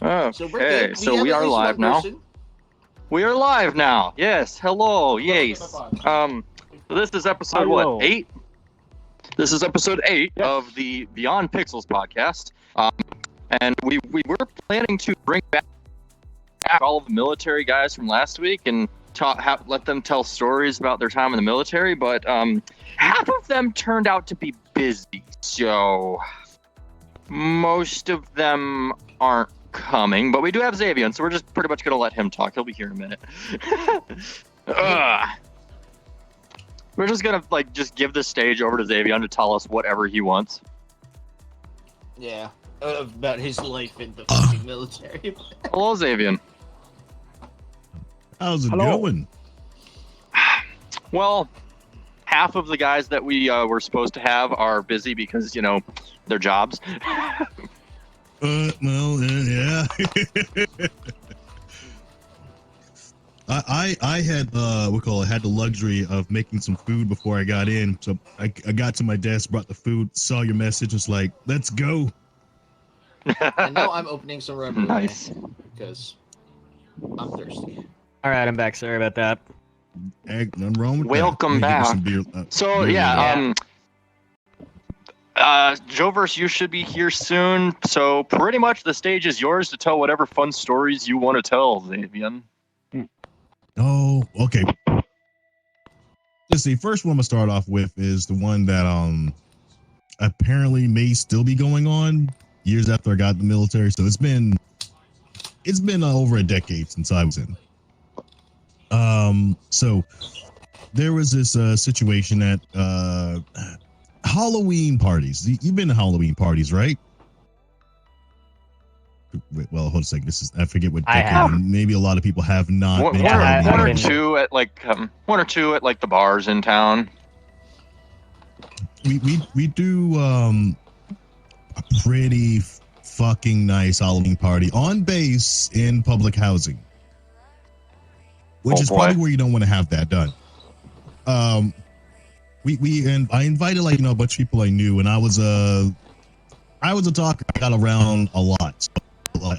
Okay, so we are live now. We are live now. Yes, hello, yes. This is episode Hello. what, 8? This is episode 8 Yes. of the Beyond Pixels podcast. And we were planning to bring back all of the military guys from last week and let them tell stories about their time in the military, but half of them turned out to be busy, so most of them aren't coming, but we do have Xavier, so we're just pretty much going to let him talk. He'll be here in a minute. We're just going to just give the stage over to Xavier to tell us whatever he wants. Yeah, about his life in the fucking military. Hello, Xavier. How's it Hello. going? Well, half of the guys that we were supposed to have are busy because, their jobs. Yeah. I had had the luxury of making some food before I got in. So I got to my desk, brought the food, saw your message, was like, let's go. And now I'm opening some rubber Nice. because I'm thirsty. All right, I'm back. Sorry about that. Nothing wrong with Welcome that. back. Some beer, So, beer yeah, Joverse, you should be here soon. So pretty much the stage is yours to tell whatever fun stories you want to tell, Xavier. Oh, okay. Let's see. First one I'm gonna start off with is the one that apparently may still be going on years after I got in the military. So it's been over a decade since I was in. So there was this situation at Halloween parties. You've been to Halloween parties, right? Wait, well, hold a second. I forget what I decade. have. Maybe a lot of people have not One been Yeah, to I- Halloween or I've parties. been- two at one or two at the bars in town. We do a pretty fucking nice Halloween party on base in public housing, which Oh, is boy. probably where you don't want to have that done. I invited a bunch of people I knew, and I was a talker. I got around a lot. So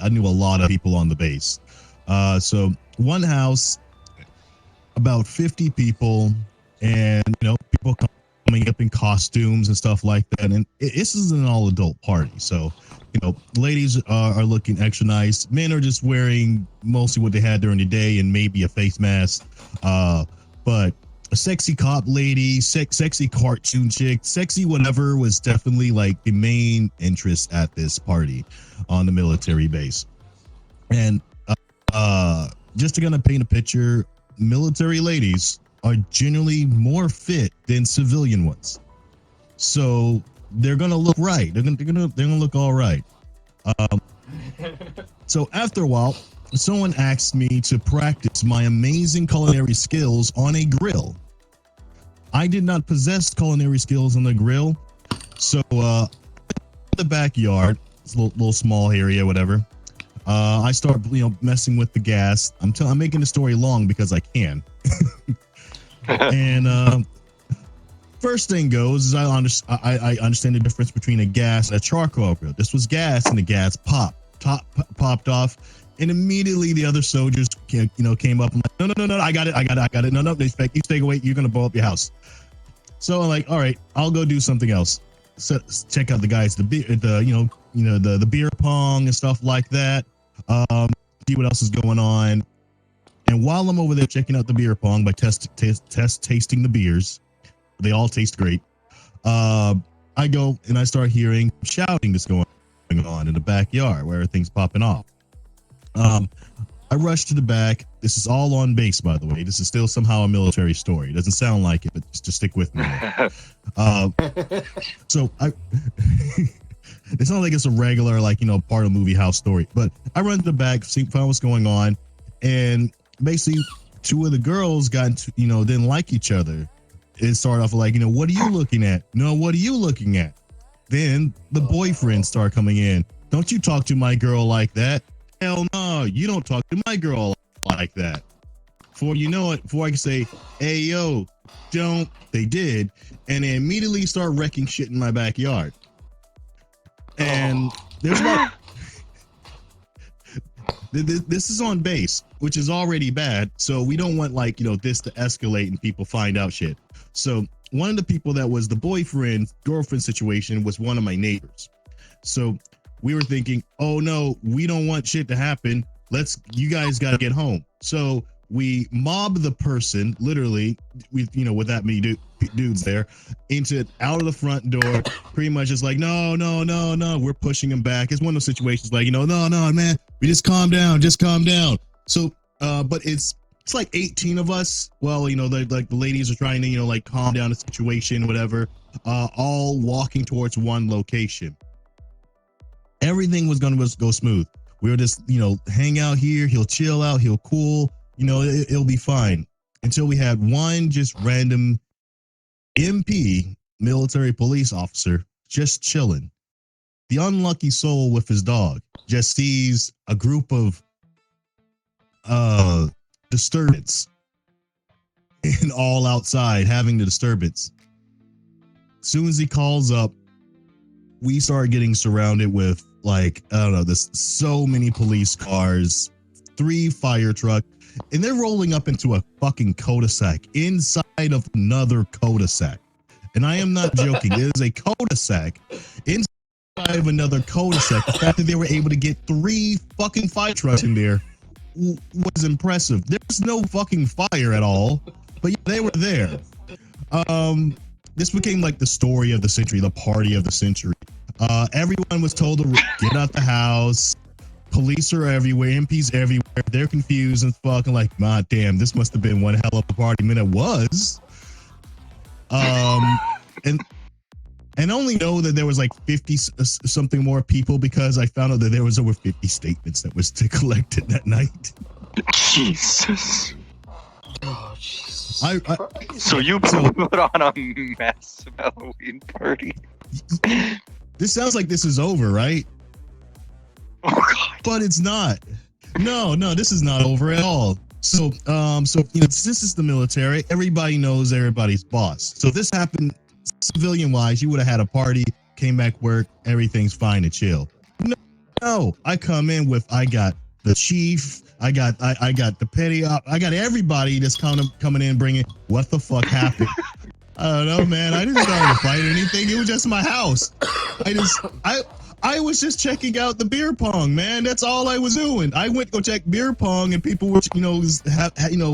I knew a lot of people on the base. So one house, about 50 people, and people coming up in costumes and stuff like that. And this is an all adult party, so ladies are looking extra nice. Men are just wearing mostly what they had during the day and maybe a face mask. But a sexy cop lady, sexy cartoon chick, sexy whatever was definitely the main interest at this party on the military base. And just to kind of paint a picture, military ladies are generally more fit than civilian ones, so they're gonna look right. They're gonna look all right. So after a while, someone asked me to practice my amazing culinary skills on a grill. I did not possess culinary skills on the grill, so the backyard, it's a little small area, whatever. I start messing with the gas. I'm making the story long because I can. And first thing goes is I understand the difference between a gas and a charcoal grill. This was gas, and the gas popped off, and immediately the other soldiers came up. I'm like, no, I got it. No, you stay away. You're gonna blow up your house. So I'm like, all right, I'll go do something else. So check out the guys, the beer pong and stuff like that. See what else is going on. And while I'm over there checking out the beer pong by tasting the beers, they all taste great. I go and I start hearing shouting that's going on in the backyard where everything's popping off. I rush to the back. This is all on base, by the way. This is still somehow a military story. It doesn't sound like it, but just stick with me. So it's not like it's a regular, part of movie house story, but I run to the back, find what's going on. And basically two of the girls didn't like each other. It started off what are you looking at? No, what are you looking at? Then the boyfriends start coming in. Don't you talk to my girl like that. Hell no, you don't talk to my girl like that. Before you know it, before I can say, hey, yo, don't, they did. And they immediately start wrecking shit in my backyard. And there's This is on base, which is already bad. So we don't want like, this to escalate and people find out shit. So one of the people that was the boyfriend girlfriend situation was one of my neighbors. So we were thinking, oh no, we don't want shit to happen. You guys got to get home. So we mob the person, literally, with that many dudes there, out of the front door. Pretty much just like, no. We're pushing him back. It's one of those situations like, no, man, we just calm down. So, but it's like 18 of us. Well, the ladies are trying to, calm down the situation, whatever, all walking towards one location. Everything was going to go smooth. We were just, hang out here. He'll chill out. He'll cool. It'll be fine. Until we had one just random MP, military police officer, just chilling. The unlucky soul with his dog just sees a group of disturbance and all outside having the disturbance. As soon as he calls up, we start getting surrounded with there's so many police cars, 3 fire trucks, and they're rolling up into a fucking cul-de-sac inside of another cul-de-sac. And I am not joking. It is a cul-de-sac inside of another cul-de-sac. The fact that they were able to get 3 fucking fire trucks in there was impressive. There's no fucking fire at all, but yeah, they were there. This became like the story of the century, the party of the century. Everyone was told to get out the house. Police are everywhere, MPs everywhere. They're confused and fucking like, God damn, this must have been one hell of a party. I mean, it was. And only know that there was like 50 something more people because I found out that there was over 50 statements that was collected that night. Jesus. Oh, Jesus. So you put on a massive Halloween party. This sounds like this is over, right? Oh God. But it's not. No, this is not over at all. So this is the military. Everybody knows everybody's boss. So this happened civilian wise. You would have had a party, came back work, everything's fine and chill. No, I come in with I got the chief, I got the petty op, I got everybody that's coming in bringing what the fuck happened. I don't know, man. I didn't start a fight or anything. It was just my house. I was just checking out the beer pong, man. That's all I was doing. I went to go check beer pong, and people were,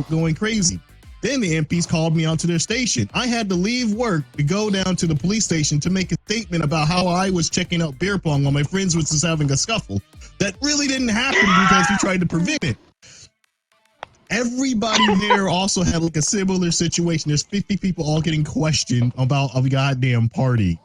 going crazy. Then the MPs called me onto their station. I had to leave work to go down to the police station to make a statement about how I was checking out beer pong while my friends was just having a scuffle. That really didn't happen because we tried to prevent it. Everybody there also had like a similar situation. There's 50 people all getting questioned about a goddamn party.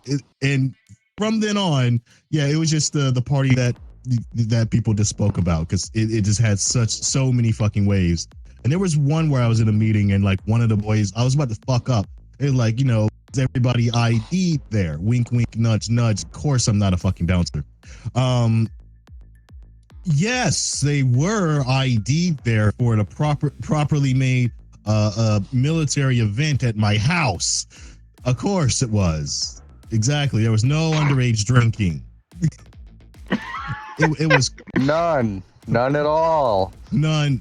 And from then on, yeah, it was just the party that people just spoke about because it just had so many fucking waves. And there was one where I was in a meeting and like one of the boys, I was about to fuck up. It was like, is everybody ID'd there? Wink, wink, nudge, nudge. Of course, I'm not a fucking bouncer. Yes, they were ID'd there for a properly made military event at my house. Of course it was. Exactly. There was no underage drinking. It was none at all. None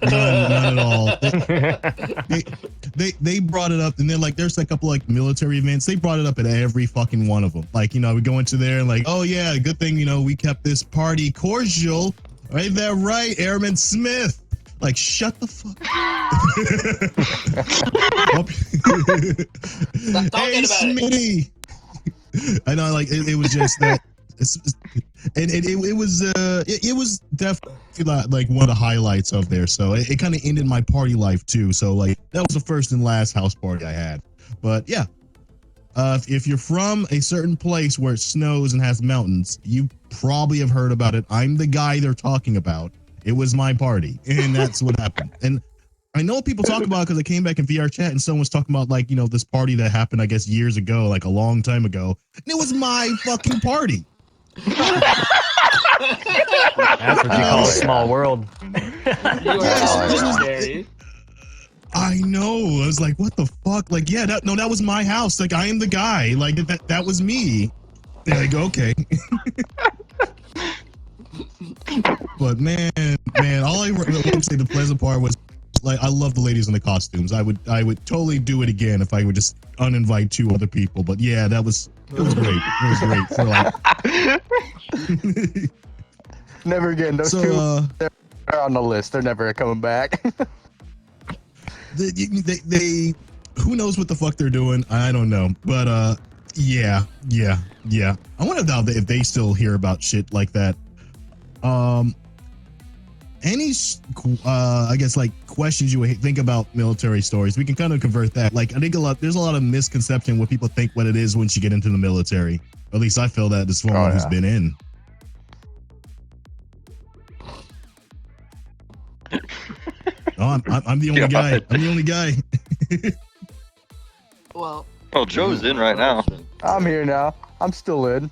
at all. They brought it up, and then like there's a couple like military events. They brought it up at every fucking one of them. Like we go into there and like, oh yeah, good thing we kept this party cordial. Right there, right, Airman Smith. Like, shut the fuck up. Hey, Smitty. I know, like it was just that. And it was definitely like one of the highlights of there. So it kind of ended my party life too. So like that was the first and last house party I had. But yeah, if you're from a certain place where it snows and has mountains, you probably have heard about it. I'm the guy they're talking about. It was my party, and that's what happened. And I know people talk about it because I came back in VRChat and someone was talking about like this party that happened I guess years ago, like a long time ago. And it was my fucking party. That's what you call a small world. I know. I was like, what the fuck? Like, yeah, that was my house. Like, I am the guy. Like, that was me. They're like, okay. But man, Man, all I would say the pleasant part was like I love the ladies in the costumes. I would totally do it again if I would just uninvite 2 other people. But yeah, it was great. It was great for like. Never again. Those two, they're on the list. They're never coming back. they who knows what the fuck they're doing? I don't know. But yeah. I wonder if they still hear about shit like that. Any I guess like questions you would think about military stories, we can kind of convert that. Like I think there's a lot of misconception what people think what it is once you get into the military. At least I feel that as someone who's been in. Oh, I'm the only guy. I'm the only guy. Well, Joe's in right now. I'm here now. I'm still in.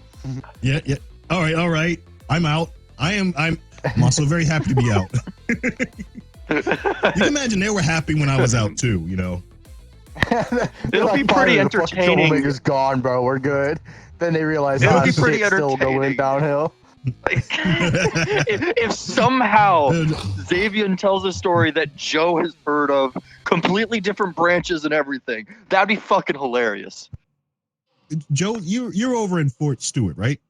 Yeah. All right. I'm out. I'm also very happy to be out. You can imagine they were happy when I was out too, you know. It'll be pretty entertaining. Troublemakers gone, bro. We're good. Then they realize It'll be pretty shit's still entertaining. going downhill. if somehow Xavier tells a story that Joe has heard of, completely different branches and everything, that'd be fucking hilarious. Joe, you're over in Fort Stewart, right?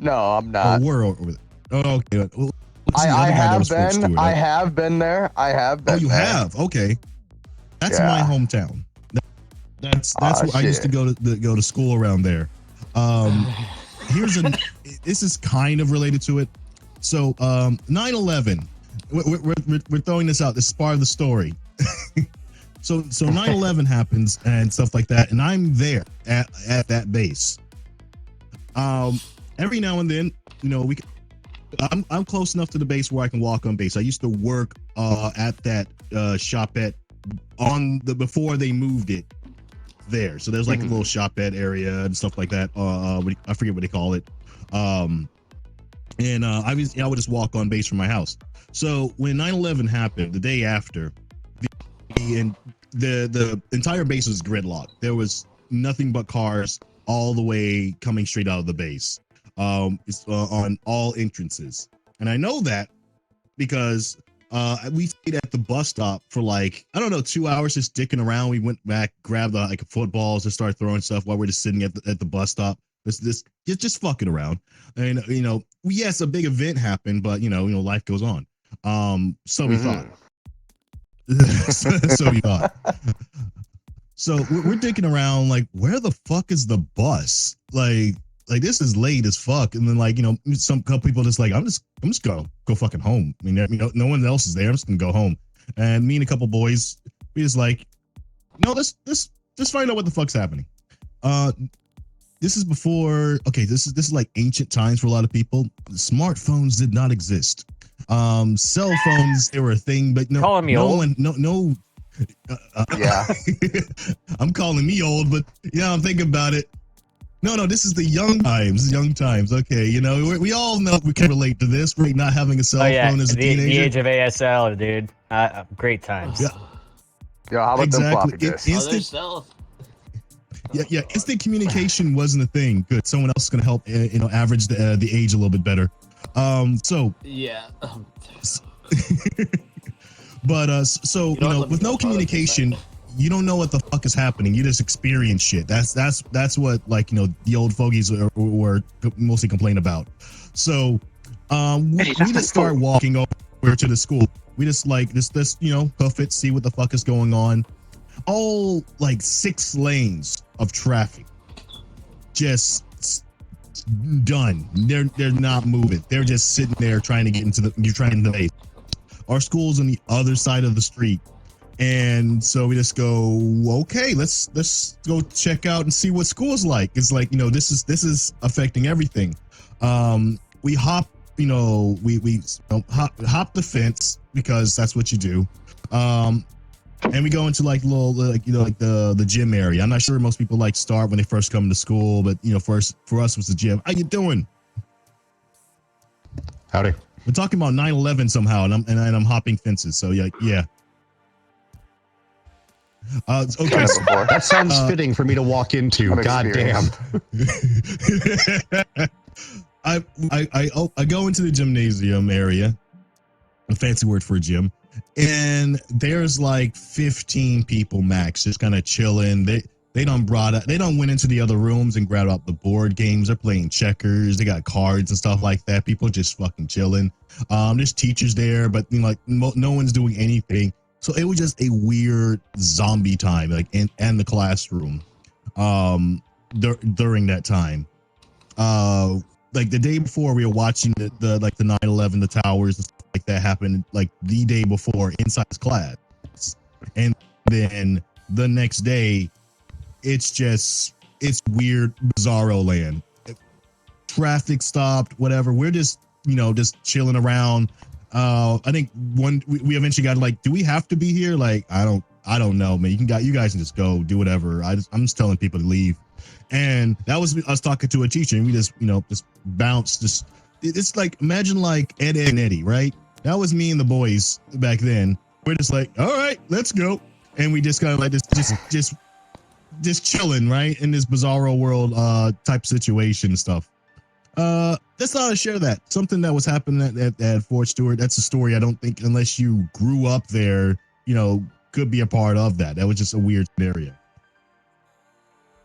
No, I'm not. Oh, we're over there. Oh, okay. Well, I have been. I have been there. I have been. Oh, you there. have? Okay. That's my hometown. That's where I used to go to school around there. This is kind of related to it. So 9/11. We're throwing this out. This is part of the story. So 9/11 happens and stuff like that, and I'm there at that base. Every now and then, you know, I'm close enough to the base where I can walk on base. I used to work at that shopette before they moved it there. So there's like a little shopette area and stuff like that. I forget what they call it. I would just walk on base from my house. So when 9/11 happened, the day after, the entire base was gridlocked. There was nothing but cars all the way coming straight out of the base. It's on all entrances, and I know that because we stayed at the bus stop for like, I don't know, 2 hours just dicking around. We went back, grabbed like footballs and started throwing stuff while we're just sitting at the bus stop. Just fucking around. And you know, yes, a big event happened, but you know, life goes on. So we thought. So we thought. So we're dicking around like, where the fuck is the bus? Like this is late as fuck. And then like, you know, some couple people just like, I'm just gonna go fucking home. I mean, no one else is there. I'm just gonna go home. And me and a couple boys, we just like, no, let's find out what the fuck's happening. This is before, okay, this is like ancient times for a lot of people. Smartphones did not exist. Cell phones, they were a thing, but no, Calling me no old? one, no. Yeah. I'm calling me old, but yeah, I'm thinking about it. No, this is the young times. Okay, you know, we all know we can relate to this. We're not having a cell phone as a teenager. The age of ASL, dude. Great times. Yeah. Yo, how about them floppy disks? Yeah. Instant communication wasn't a thing. Good. Someone else is gonna help. Average the age a little bit better. So yeah. But so with no communication, you don't know what the fuck is happening. You just experience shit. That's what, like, you know, the old fogies were mostly complaining about. So we just start walking over to the school. We just like this hoof it, see what the fuck is going on. All like 6 lanes of traffic just done. They're not moving. They're just sitting there trying to get into the base. Our school's on the other side of the street. And so we just go, okay, let's go check out and see what school's like. It's like, you know, this is affecting everything. We hop, we hop the fence because that's what you do. And we go into like little, like the gym area. I'm not sure most people like start when they first come to school, but you know, for us was the gym. How you doing? Howdy. We're talking about 9/11 somehow, and I'm hopping fences. So yeah. Okay. That sounds fitting for me to walk into. God damn. I go into the gymnasium area, a fancy word for a gym. And there's like 15 people max just kind of chilling. They done went into the other rooms and grabbed out the board games. They're playing checkers. They got cards and stuff like that. People just fucking chilling. There's teachers there, but you know, like no one's doing anything. So it was just a weird zombie time, like in the classroom. During that time, like the day before, we were watching the 9/11, the towers and stuff like that happened like the day before inside his class, and then the next day, it's weird, bizarro land. Traffic stopped, whatever. We're just chilling around. I think we eventually got like, do we have to be here? Like, I don't know, man. You guys can just go do whatever. I'm just telling people to leave. And that was us talking to a teacher, and we just bounced. It's like, imagine like Ed and Eddie, right? That was me and the boys back then. We're just like, all right, let's go. And we just kind of like just chilling, right? In this bizarro world type situation stuff. Just thought I'd share that. Something that was happening at Fort Stewart. That's a story I don't think, unless you grew up there, could be a part of that. That was just a weird scenario.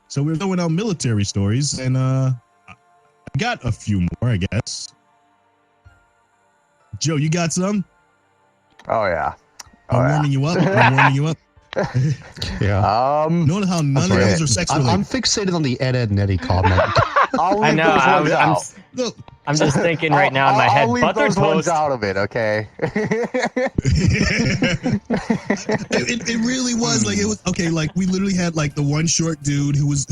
So we're throwing out military stories, and I got a few more, I guess. Joe, you got some? Oh yeah. I'm warming you up. Yeah. Notice how none of those are sex related. I'm fixated on the Ed and Eddie comment. I'll I leave know. those ones out. I'm just thinking right now in my head. I'll leave Buttered those ones toast. out of it, okay? it really was like, it was okay. Like, we literally had like the one short dude who was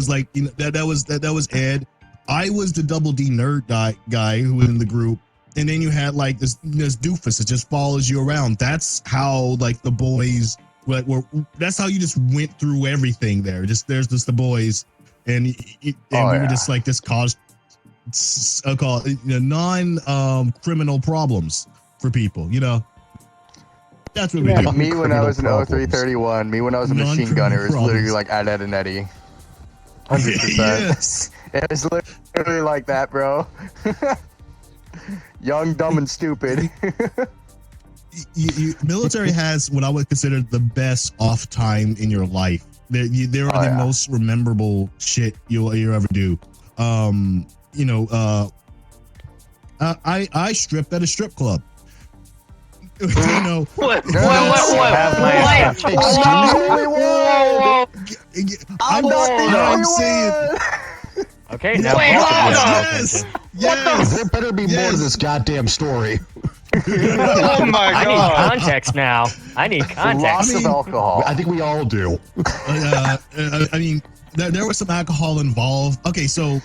like, that was Ed. I was the double D nerd guy who was in the group, and then you had like this doofus that just follows you around. That's how like the boys that's how you just went through everything there. There's just the boys, and we were just like this caused non-criminal problems for people. That's what we do. Me when I was an 0331, me when I was a machine gunner, it was literally like Ed and Eddie. 100%. Yes. It was literally like that, bro. Young, dumb, and stupid. Military has what I would consider the best off time in your life. There are the most memorable shit you'll ever do. I stripped at a strip club. What? I'm saying. Okay, now Yes. There better be more to this goddamn story. Oh my I need god! context now. I need context. Lots of alcohol. I think we all do. I mean, there was some alcohol involved. Okay, so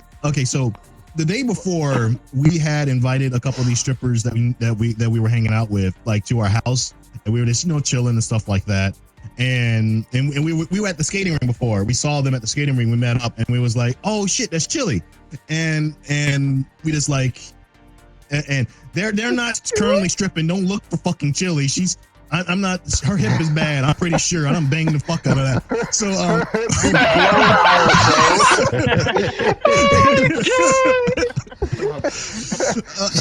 the day before, we had invited a couple of these strippers that we were hanging out with, like, to our house, and we were just chilling and stuff like that. And we were at the skating ring before. We saw them at the skating ring. We met up, and we was like, oh shit, that's Chili. And we just like, and they're not currently stripping. Don't look for fucking Chili. I'm not. Her hip is bad. I'm pretty sure. I'm banging the fuck out of that. So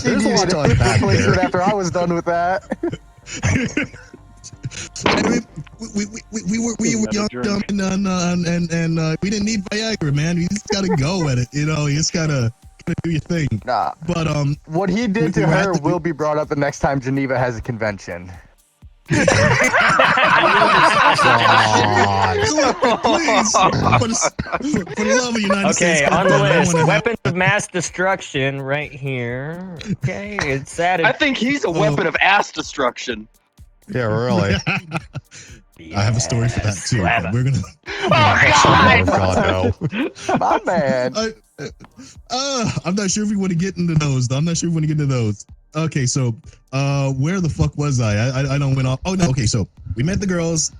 There's a lot to unpack there. After I was done with that. We were young, dumb, and we didn't need Viagra, man. You just gotta go at it, You just gotta do your thing. Nah. But what he did to her will be brought up the next time Geneva has a convention. Please, for the love of the United States. Okay, on the list, weapons of mass destruction right here. Okay, it's added. I think he's a weapon of ass destruction. Yeah, really. I have a story for that too. Slava. We're gonna. Oh God, no. My man. I'm not sure if we want to get into those. Okay, so where the fuck was I? I don't went off. Oh no. Okay, so we met the girls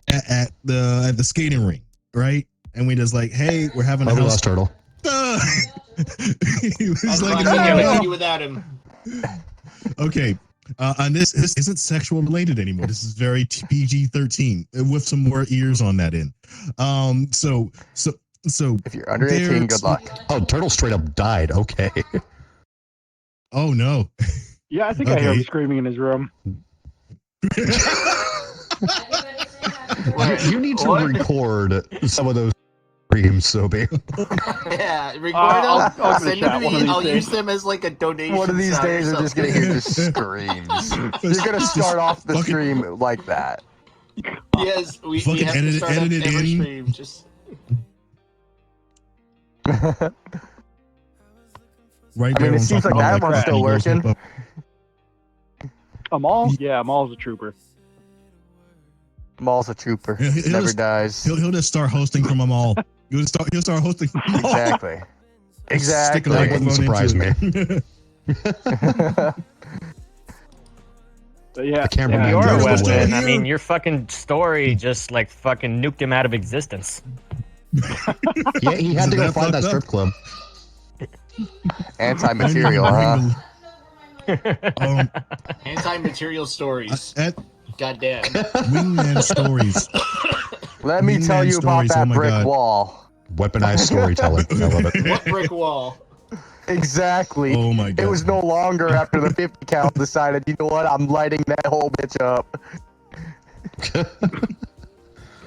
at the skating rink, right? And we just like, hey, we're having a house. Lost turtle. He was like, I you without him. okay. And this isn't sexual related anymore. This is very PG-13 with some more ears on that end. So If you're under 18, good luck. Oh, turtle straight up died. Okay. Oh no. Yeah, I think I hear him screaming in his room. You need to record some of those screams, Sobe. Yeah, record I'll them. Send them to one of me. these I'll days. use them as like a donation. One of these sound or days, we're just gonna something. hear just screams. You're gonna start off the stream like that. Yes, we Fucking have to start up edit it every in. stream. Just Right I mean, there it on seems top like of that one's still working. Amal? Yeah, Amal's a trooper. Maul's a trooper. He'll Never just- dies. He'll just start hosting from them all. He'll start hosting from them all. Exactly. Stick a Exactly. That wouldn't surprise me. But yeah, The cameraman You're a goes Weapon. away. weapon. I mean, your fucking story just like fucking nuked him out of existence. Yeah, he had to go That find that fucked up? strip club. Anti-material, huh? anti-material stories. At Goddamn. Wingman Stories. Let me tell Wingman you about stories, that oh my brick God. wall. Weaponized storytelling. I love it. What brick wall? Exactly. Oh my God. It was no longer after the 50 count decided, you know what, I'm lighting that whole bitch up.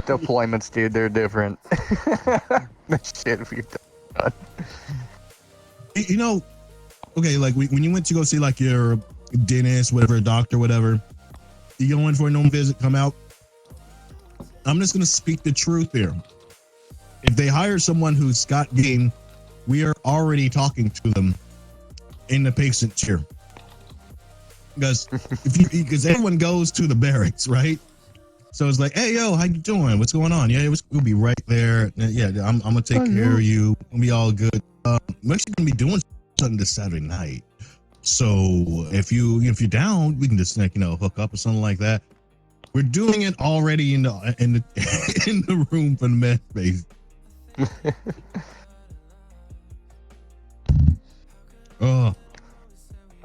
Deployments, dude, they're different. The shit we've done. You know, okay, like when you went to go see like your dentist, whatever, doctor, whatever, you go in for a normal visit, come out. I'm just gonna speak the truth here. If they hire someone who's got game, we are already talking to them in the patient chair. Because everyone goes to the barracks, right? So it's like, hey, yo, how you doing? What's going on? Yeah, we'll be right there. Yeah, I'm gonna take care of you. We'll be all good. We're actually gonna be doing something this Saturday night. So if you're down, we can just hook up or something like that. We're doing it already in the in the room for the med base.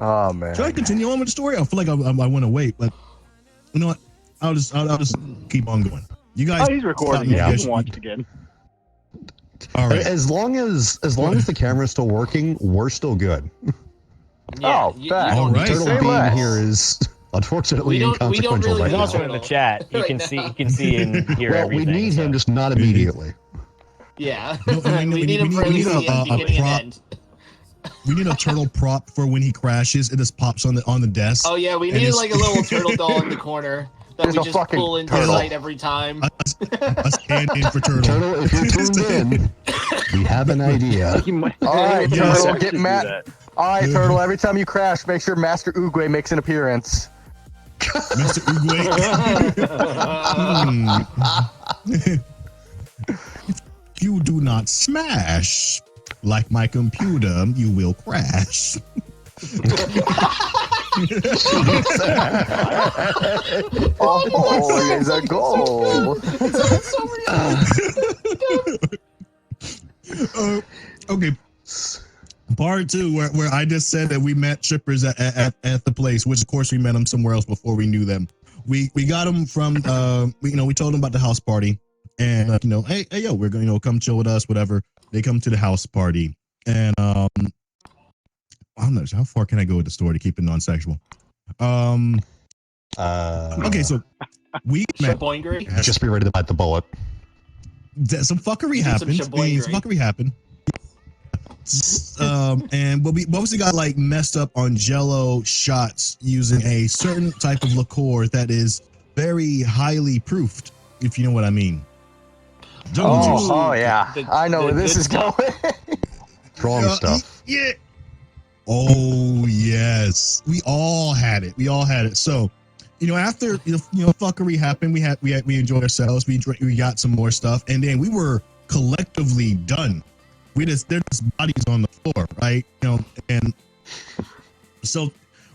Oh man. Should I continue on with the story? I feel like I want to wait, but you know what? I'll just keep on going. You guys, Oh, he's recording. stop me. Yeah, You he guys- can watch it again. All right. As long as the camera's still working, we're still good. Yeah, Oh, fact. All right. Turtle Say being less. here is unfortunately We don't inconsequential really right know now. Also in the chat, you Right can now. see and hear Well, everything. we need him, just not immediately. Yeah. No, we need him for we need the a beginning prop. and end. We need a turtle prop for when he crashes. It just pops on the desk. Oh yeah, we And need it's- like a little turtle doll in the corner that There's we a just fucking pull into turtle. sight every time. A stand-in for turtle. Turtle, if you're tuned in, we have an idea. He might, All right, he Turtle, might get actually do Matt- that. All right, Turtle, every time you crash, make sure Master Oogway makes an appearance. Mr. Uguay. If you do not smash like my computer, you will crash. Oh, there's a goal. Okay. Part two, where I just said that we met strippers at the place, which of course we met them somewhere else before we knew them. We got them from we told them about the house party, and hey yo, we're going come chill with us, whatever. They come to the house party, and I don't know how far can I go with the story to keep it non-sexual. Okay, so we met. Shaboingering? Just be ready to bite the bullet. Some fuckery Some happened. shaboingering. Some fuckery happened. And we mostly got like messed up on Jello shots using a certain type of liqueur that is very highly proofed, if you know what I mean. Jungle juice. Oh yeah, I know where this is going. Strong stuff. Yeah. Oh yes, we all had it. So, after fuckery happened, we enjoyed ourselves. We got some more stuff, and then we were collectively done. There's just bodies on the floor, right? And so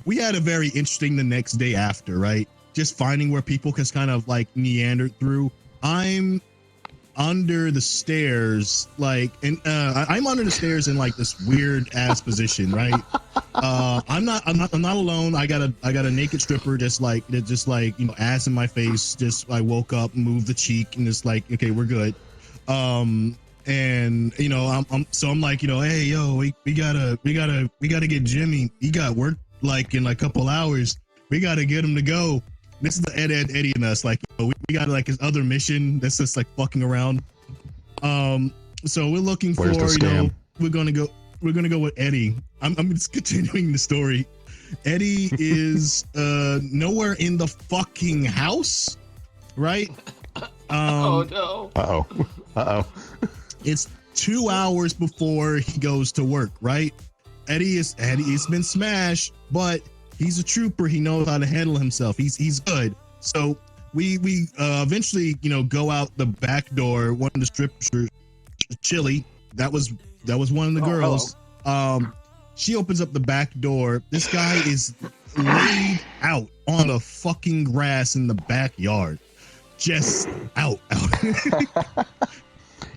we had a very interesting the next day after, right? Just finding where people can kind of like meander through. I'm under the stairs, I'm under the stairs in like this weird ass position, right? I'm not alone. I got a naked stripper just like ass in my face. Just I woke up, moved the cheek, and just like, okay, we're good. And I'm like, hey yo, we gotta get Jimmy. He got work like in like a couple hours. We got to get him to go. This is the Eddie and us. Like, you know, we got like his other mission that's just like fucking around. So we're looking for, Where's the you know, scam? we're gonna go with Eddie. I'm just continuing the story. Eddie is nowhere in the fucking house, right? Oh no. Uh-oh. It's 2 hours before he goes to work, right? Eddie's been smashed, but he's a trooper. He knows how to handle himself. He's good. So we eventually, you know, go out the back door. One of the strippers, Chili, that was one of the girls. She opens up the back door. This guy is laid out on the fucking grass in the backyard, just out.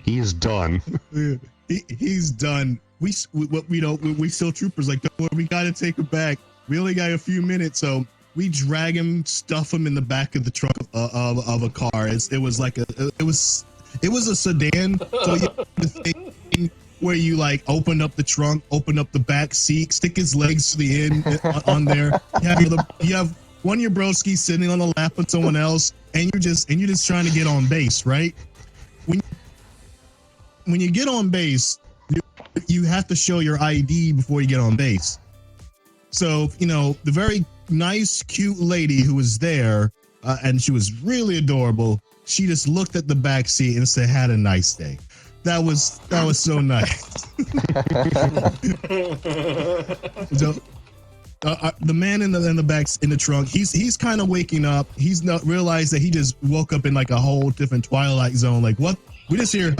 He is done. He's done. We still troopers. Like, don't worry, we gotta take him back. We only got a few minutes, so we drag him, stuff him in the back of the trunk of a car. It was a sedan. So you have the thing where you like open up the trunk, open up the back seat, stick his legs to the end on there. You have one of your broskies sitting on the lap of someone else, and you're just trying to get on base, right? When you get on base, you have to show your ID before you get on base. So, you know, the very nice, cute lady who was there, and she was really adorable. She just looked at the back seat and said, "Had a nice day." That was so nice. So, the man in the back in the trunk, he's kind of waking up. He's not realized that he just woke up in like a whole different Twilight Zone. Like, what? We just hear, we're in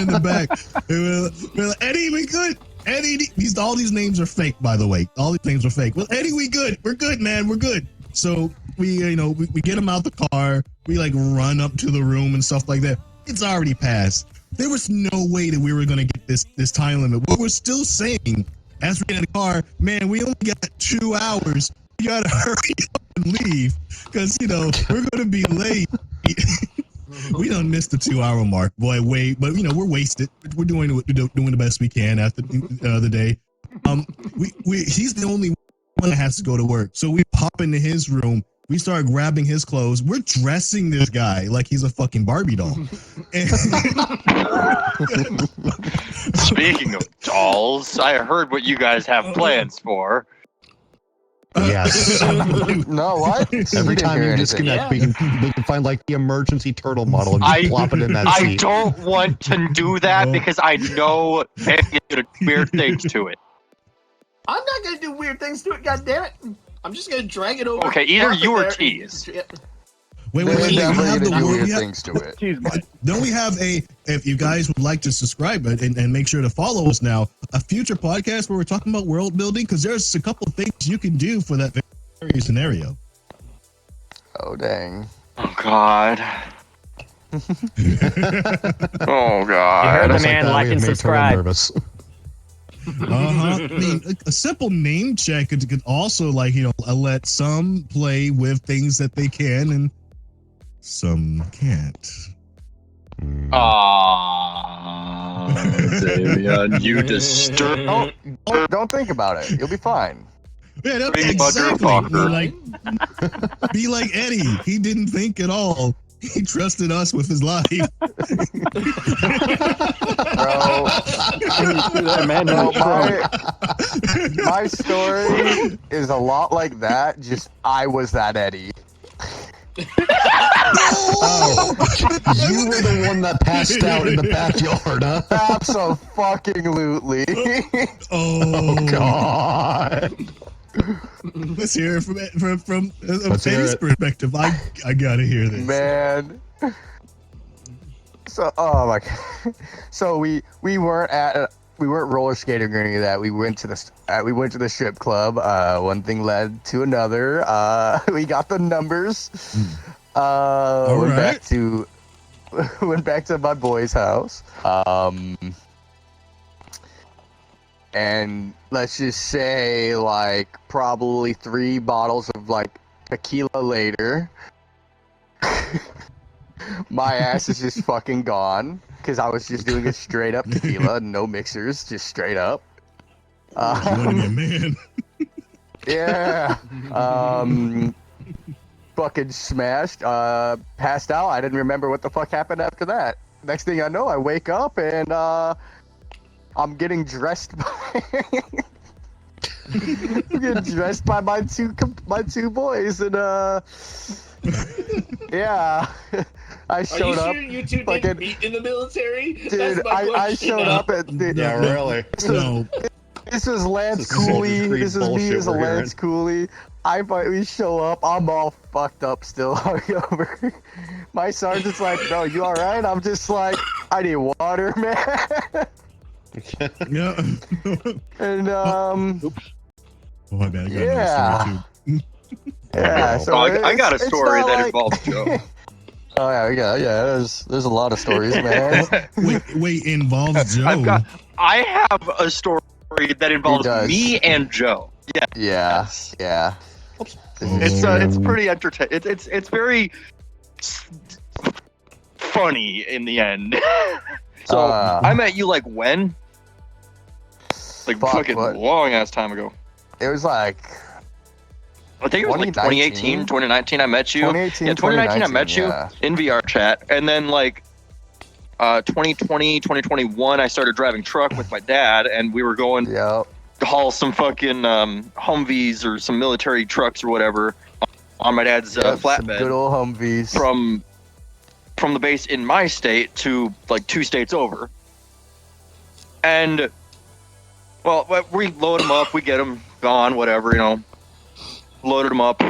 the back. We're like, Eddie, we good. Eddie, all these names are fake, by the way. All these names are fake. Well, Eddie, we good. We're good, man. We're good. So we get him out the car. We like run up to the room and stuff like that. It's already passed. There was no way that we were going to get this time limit. But we're still saying, as we get in the car, man, we only got 2 hours. We got to hurry up and leave because, you know, we're going to be late. We done missed the 2 hour mark, boy. Wait, but you know we're wasted. We're doing the best we can after the day. He's the only one that has to go to work, so we pop into his room. We start grabbing his clothes. We're dressing this guy like he's a fucking Barbie doll. Speaking of dolls, I heard what you guys have plans for. Yes. No, what? Every time you disconnect, we can find like the emergency turtle model and just plop it in that seat. I don't want to do that because I know Penny did weird things to it. I'm not gonna do weird things to it, goddammit. I'm just gonna drag it over. Okay, either you or tease. Wait. We're We definitely have gonna the do word. weird things to it. Don't we have if you guys would like to subscribe and make sure to follow us now, a future podcast where we're talking about world building? Because there's a couple of things you can do for that very scenario. Oh, dang. Oh, God. Oh, God. You heard the Just man, that, like we and have made Turtle subscribe. nervous. I mean, a simple name check could also, like, you know, let some play with things that they can and some can't. Aww, Davian, you disturb. Don't think about it. You'll be fine. Yeah, that's Big exactly. motherfucker. Like, be like Eddie. He didn't think at all. He trusted us with his life. Bro, That man in bro, the trunk. my story is a lot like that, just I was that Eddie. Oh, you were the one that passed out in the backyard, huh? Absolutely. Oh, God. let's hear it from Let's hear Eddie's it. perspective. I gotta hear this. Man. So, oh my God. So we weren't roller skating or any of that. We went to the strip club. One thing led to another. We got the numbers. Went back to my boy's house. And let's just say, like, probably 3 bottles of like tequila later, my ass is just fucking gone because I was just doing a straight up tequila, no mixers, just straight up. You want to be a man? Yeah. Fucking smashed. Passed out. I didn't remember what the fuck happened after that. Next thing I know, I wake up and I'm getting dressed by I'm getting dressed by my two boys, and yeah, I showed up. Are you sure you two fucking- didn't meet in the military? Dude, I showed up at the. Yeah, really. No. This was Lance This is Soldiers Cooley. Creed This is me bullshit as a we're Lance Cooley. We show up. I'm all fucked up still. Over. My sergeant's like, "Bro, you all right?" I'm just like, "I need water, man." Yeah. And Oh, my bad. I got Yeah. another story, too. yeah. So I got a it's story not that like- involves Joe. Oh yeah. There's a lot of stories, man. Wait, involves Joe. I have a story that involves does. me and Joe. Yeah. Yeah. Yes. Yeah. It's pretty entertaining. It's very funny in the end. So I met you like when? Like Fuck, fucking what? long ass time ago. It was like I think it was like 2018, 2019 I met you. 2018. Yeah, 2019 I met you yeah. in VRChat, and then like 2020, 2021 I started driving truck with my dad, and we were going Yep. to haul some fucking Humvees or some military trucks or whatever on my dad's Yep, some flatbed good old Humvees. from the base in my state to like 2 states over. And well, we load them up, we get them gone, whatever, loaded them up,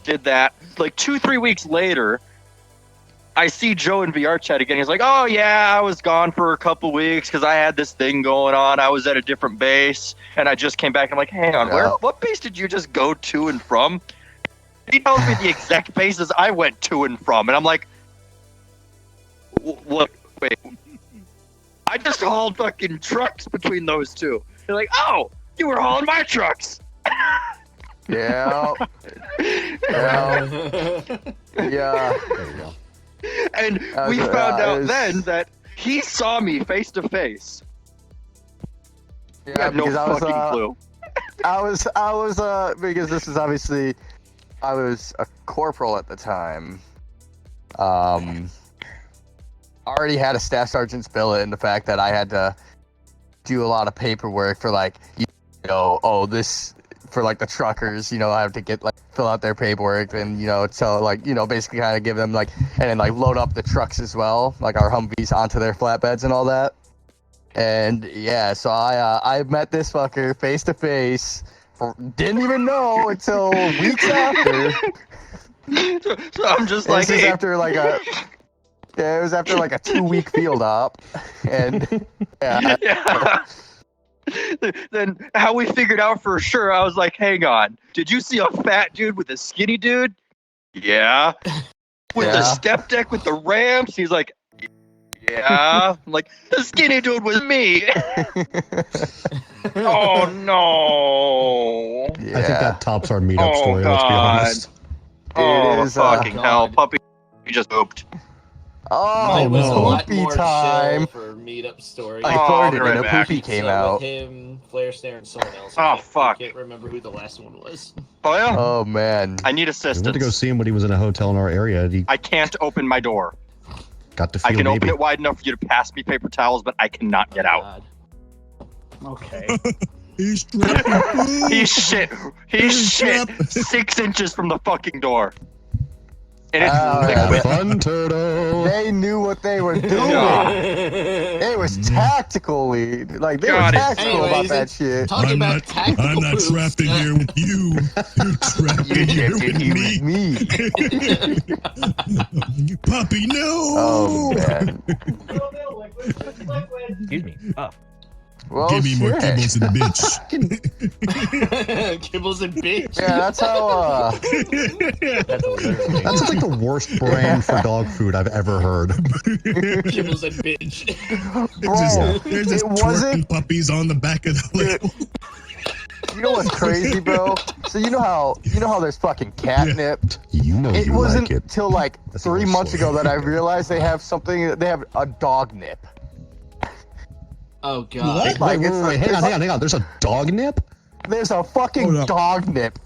did that. Like 2-3 weeks later, I see Joe in VRChat again. He's like, "Oh yeah, I was gone for a couple weeks because I had this thing going on. I was at a different base, and I just came back." I'm like, "Hang on, what base did you just go to and from?" He tells me the exact bases I went to and from, and I'm like, "What? Wait, I just hauled fucking trucks between those two." They're like, "Oh, you were hauling my trucks." Yeah. Yeah. Yeah. There you go. And we found out then that he saw me face to face. I Yeah, had no because fucking clue. I was because this is obviously I was a corporal at the time. Already had a staff sergeant's billet, and the fact that I had to do a lot of paperwork for this for like the truckers, I have to get fill out their paperwork and basically kind of give them and then load up the trucks as well, like our Humvees onto their flatbeds and all that. And yeah, so I met this fucker face to face. Didn't even know until weeks after. So I'm just like, This is hey. after it was after a 2-week field op, and yeah. Yeah. Then how we figured out for sure, I was like, "Hang on, did you see a fat dude with a skinny dude?" Yeah. With the step deck with the ramps? He's like, "Yeah." I'm like, "The skinny dude was me." Oh no. Yeah. I think that tops our meetup Oh, story, let's be God. honest. Oh, is, fucking hell. God. Puppy just pooped. Oh, Mine was a lot poopy more time. chill for meetup story. I Oh, I'll farted be right and a back. poopy came So out. with him, Flare Snare, and someone else. Oh, fuck. I can't remember who the last one was. Oh, yeah? Oh man. I need We went to go assistance. see him when he was in a hotel in our area. And he I can't open my door. got to I feel can open maybe. it wide enough for you to pass me paper towels, but I cannot get out. God. Okay. He's trapped. He shit He's 6 inches from the fucking door. And it's Oh, yeah. liquid. Fun turtle. They knew what they were doing. God. It was tactically, they were God, it's- tactical about Anyways, that shit. Talking I'm about not, tactical I'm not poops. trapped in here with you. You're trapped in here with me. Puppy, no! Oh man. Excuse me. Oh. Well, Give me more shit. kibbles and bitch. Kibbles and bitch. Yeah, that's how. That's literally. That's like the worst brand for dog food I've ever heard. Kibbles and bitch. Bro, There's just it wasn't. twerking puppies on the back of the label. You know what's crazy, bro? So you know how there's fucking catnip. You know It you wasn't like it. till like That's 3 even months slower. ago that I realized they have a dog nip. Oh god. What? Like, Wait, it's like- hang it's on, hang on. There's a dog nip? There's a fucking Hold up. dog nip.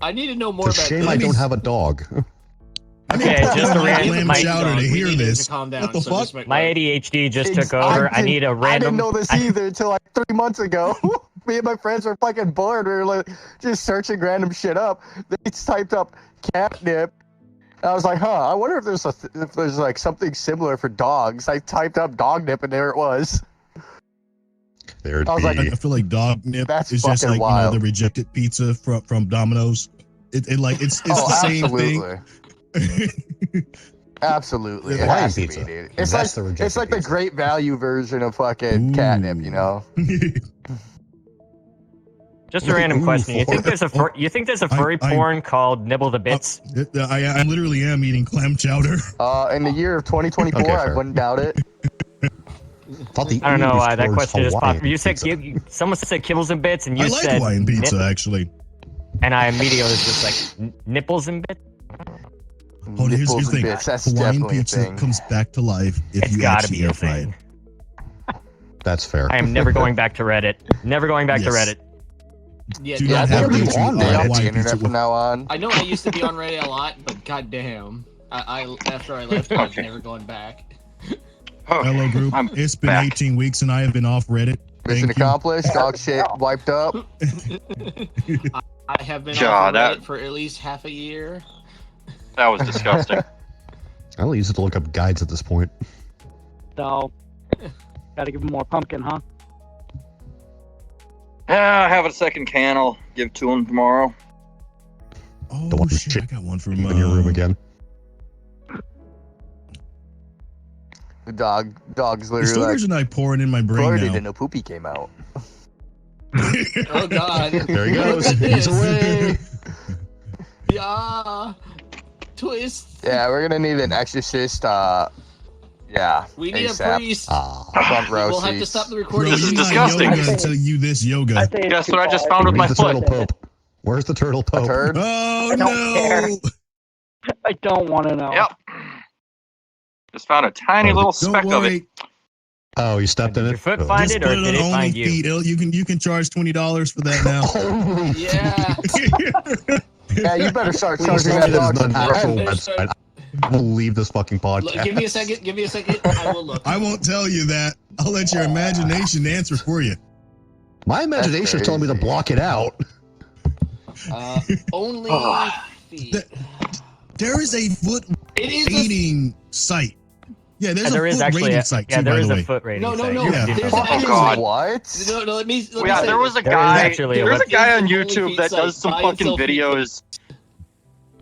I need to know more It's a about shame this. I don't have a dog. I Okay, just a We random- have a clam my- chowder to dog. We hear need this. To calm down. What the so fuck? this might My work. ADHD just took over. I need a I random. didn't know this either until like 3 months ago. Me and my friends were fucking bored. We were like just searching random shit up. They typed up catnip. I was like, huh, I wonder if there's like something similar for dogs. I typed up dog nip and there it was. There it I was like, be. I feel like dog nip That's is just fucking like wild. the rejected pizza from Domino's. It's the same absolutely. thing. Absolutely. Yeah, It Hawaiian has to be, pizza. dude. It's That's like the rejected it's like the pizza. great value version of fucking catnip, you know? Just a random Ooh, question. You think for- there's a furry I- porn called Nibble the Bits? I literally am eating clam chowder. In the year of 2024, Okay, I fair. wouldn't doubt it. Thought the I don't know ooze why that towards question just Hawaiian popped. You said pizza. someone said kibbles and bits, and you I like said Hawaiian pizza, nip- actually. and I immediately was just like nipples and bits. Hold on, here's Nipples the and thing. bits, that's Hawaiian definitely a pizza thing. comes back to life if It's you gotta actually be a air fry it. thing. That's fair. I am never going back to Reddit. Never going back to Yes. Reddit. Yeah, Do yeah, not I have think- you YouTube on or Reddit. That's the Hawaiian internet pizza. from now on. I know I used to be on Reddit a lot, but goddamn, I after I left, I've never gone back. Hello, group. I'm It's been back. 18 weeks and I have been off Reddit. Mission Thank you. accomplished. Dog shit wiped up. I have been God, on that- Reddit for at least half a year. That was disgusting. I'll use it to look up guides at this point. So, gotta give him more pumpkin, huh? Yeah, I have a second can. I'll give to him tomorrow. Oh, The one shit. shit I got one from in your room again. The dog's The literally like stories are not pouring in my brain farted now. and a poopy came out. Oh god. There he goes. He's away. Yeah. Twist. Yeah, we're gonna need an exorcist. Yeah. We need ASAP. a priest. Front row We'll have to seats. stop the Bro, recording. This is you not disgusting. yoga until you this yoga. I think Guess what I just found with my Where's the foot? turtle pope? Where's the turtle A pope? turd? Oh, I don't care. no. I don't want to know. Yep. Just found a tiny little Don't speck of worry. it. Oh, you stepped in Did it? your foot Oh. find Just it, put or it did on it find you? OnlyFeed. You can charge $20 for that now. Holy Yeah. Yeah, you better start Please charging tell that me dog there's some an actual bread. website. I will leave this fucking Look, podcast. give me a second. Give me a second. I will look. I won't tell you that. I'll let your imagination answer for you. My imagination is telling me to crazy. block it out. Only feet. The- There is a foot It is a rating site. Yeah, there's there a is foot actually rating a, site yeah, too, there by is the a way. foot rating. No, no, site. no. You Yeah. did There's know an that. Oh, God. What? No, let me Yeah, say there was a this. There is guy. actually a There's a website. guy on Only YouTube feet that site does some by fucking itself. videos.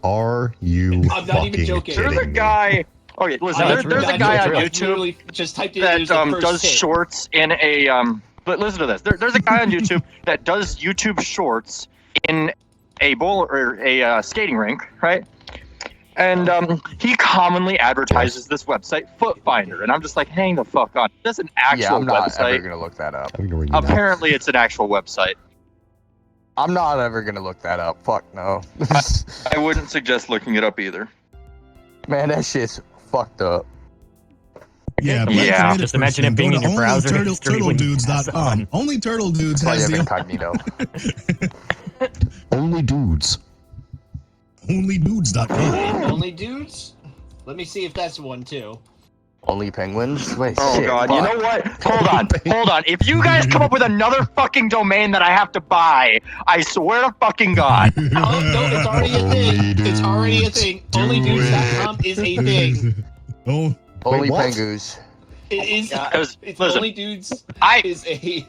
Are you I'm not even fucking joking. kidding There's a me? guy. Okay, listen. No, There's it's a guy on real. YouTube Literally just typed it in. that It was the first does hit. shorts in a But listen to this. There's a guy on YouTube that does YouTube shorts in a bowl or a skating rink, right? And he commonly advertises this website, Foot Finder, and I'm just like, hang the fuck on. That's an actual Yeah, I'm not website. ever gonna look that up. I'm ignoring you now. Apparently, it's an actual website. I'm not ever gonna look that up. Fuck no. I wouldn't suggest looking it up either. Man, that shit's fucked up. Yeah, Yeah. like a minute Just imagine person, it being go in to your browser history when you pass OnlyTurtleDudes.com. on. Only Turtle Dudes Why you has have the incognito? Only dudes. OnlyDudes.com. Only dudes? Let me see if that's one too. Only penguins? Wait, Oh shit. god, fuck. you know what? Hold on. If you guys come up with another fucking domain that I have to buy, I swear to fucking god. Oh, no, it's already a thing. It's already a thing. OnlyDudes.com is a thing. Oh, Only Wait, what? pengoos. It is. Because, It's listen, Only Dudes I is a.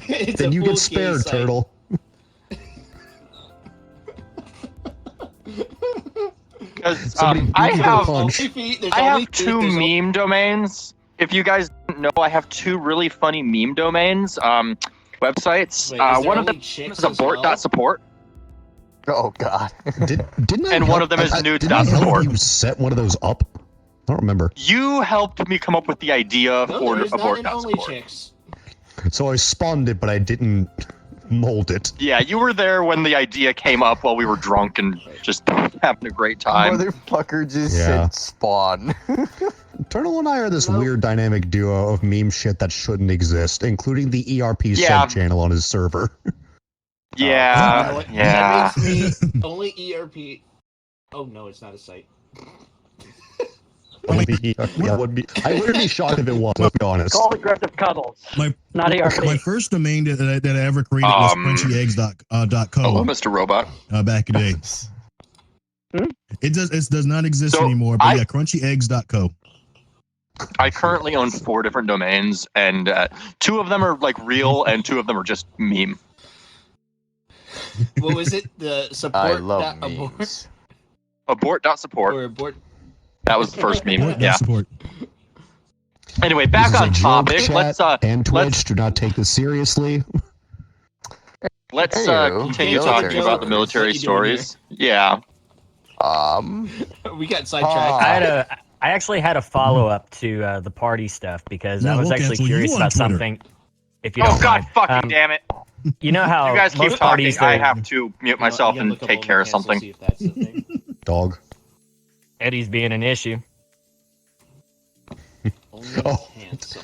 It's Then a you full get spared, gay site. turtle. because Somebody I give me a have punch. Only feet, there's I only- have two there's only- meme domains. If you guys didn't know, I have two really funny meme domains, websites. Wait, is there One of only them chicks is as well? abort.support. Oh god. Didn't I And one of them is didn't I help nudes.support. you set one of those up? I don't remember. You helped me come up with the idea No, for there is not an only abort.support. chicks. So I spawned it, but I didn't mold it. Yeah, you were there when the idea came up while we were drunk and just having a great time. Motherfucker just Yeah. said spawn. Turtle and I are this weird dynamic duo of meme shit that shouldn't exist, including the ERP Yeah. sub-channel on his server. Yeah, You know what? yeah. That makes me only ERP. Oh no, it's not a site. Only ERP would be. I wouldn't be shocked if it was. Let's be honest. Call aggressive cuddles. My Not ERP. my first domain that I ever created was crunchyeggs.co Hello, Mr. Robot. back in the day. It does not exist So, anymore. But yeah, crunchyeggs.co. I currently own 4 different domains, and 2 of them are like real, and 2 of them are just meme. What was it? The support. I love abort memes. Abort.support. or abort. That was the first meme. Support, Yeah. support. Anyway, This back is on a joke, topic. chat, and Twitch. Do not take this seriously. Let's Heyo. continue Military talking about the stories. military What you doing stories. Yeah. We got sidetracked. I actually had a follow up to the party stuff because No, I was we'll actually cancel you curious on about Twitter. something. If you Oh don't God, mind. fucking damn it! You know how You guys keep most talking. parties I they- have to mute myself and take care of something. See if that's the thing. Dog. Eddie's being an issue. Only Oh. handsome.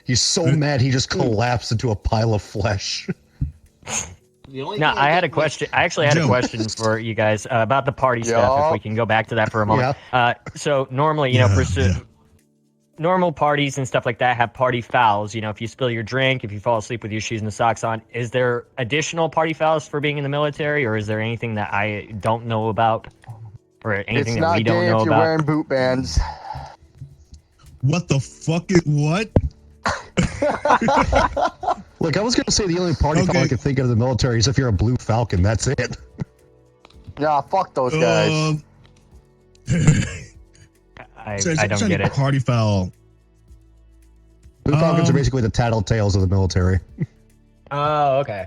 He's so mad he just collapsed into a pile of flesh. The only No, thing I had a get- question. I actually had a Joe. question for you guys about the party stuff. Yeah. If we can go back to that for a moment. So normally, you know, normal parties and stuff like that have party fouls. You know, if you spill your drink, if you fall asleep with your shoes and the socks on, is there additional party fouls for being in the military, or is there anything that I don't know about, or anything It's that not we don't gay know if you're about? wearing boot bands. What the fuck? What? Look, I was gonna say the only party foul I could think of in the military is if you're a Blue Falcon. That's it. Yeah, fuck those guys. I don't get it. Party foul. Blue Falcons are basically the tattletales of the military. Oh, okay.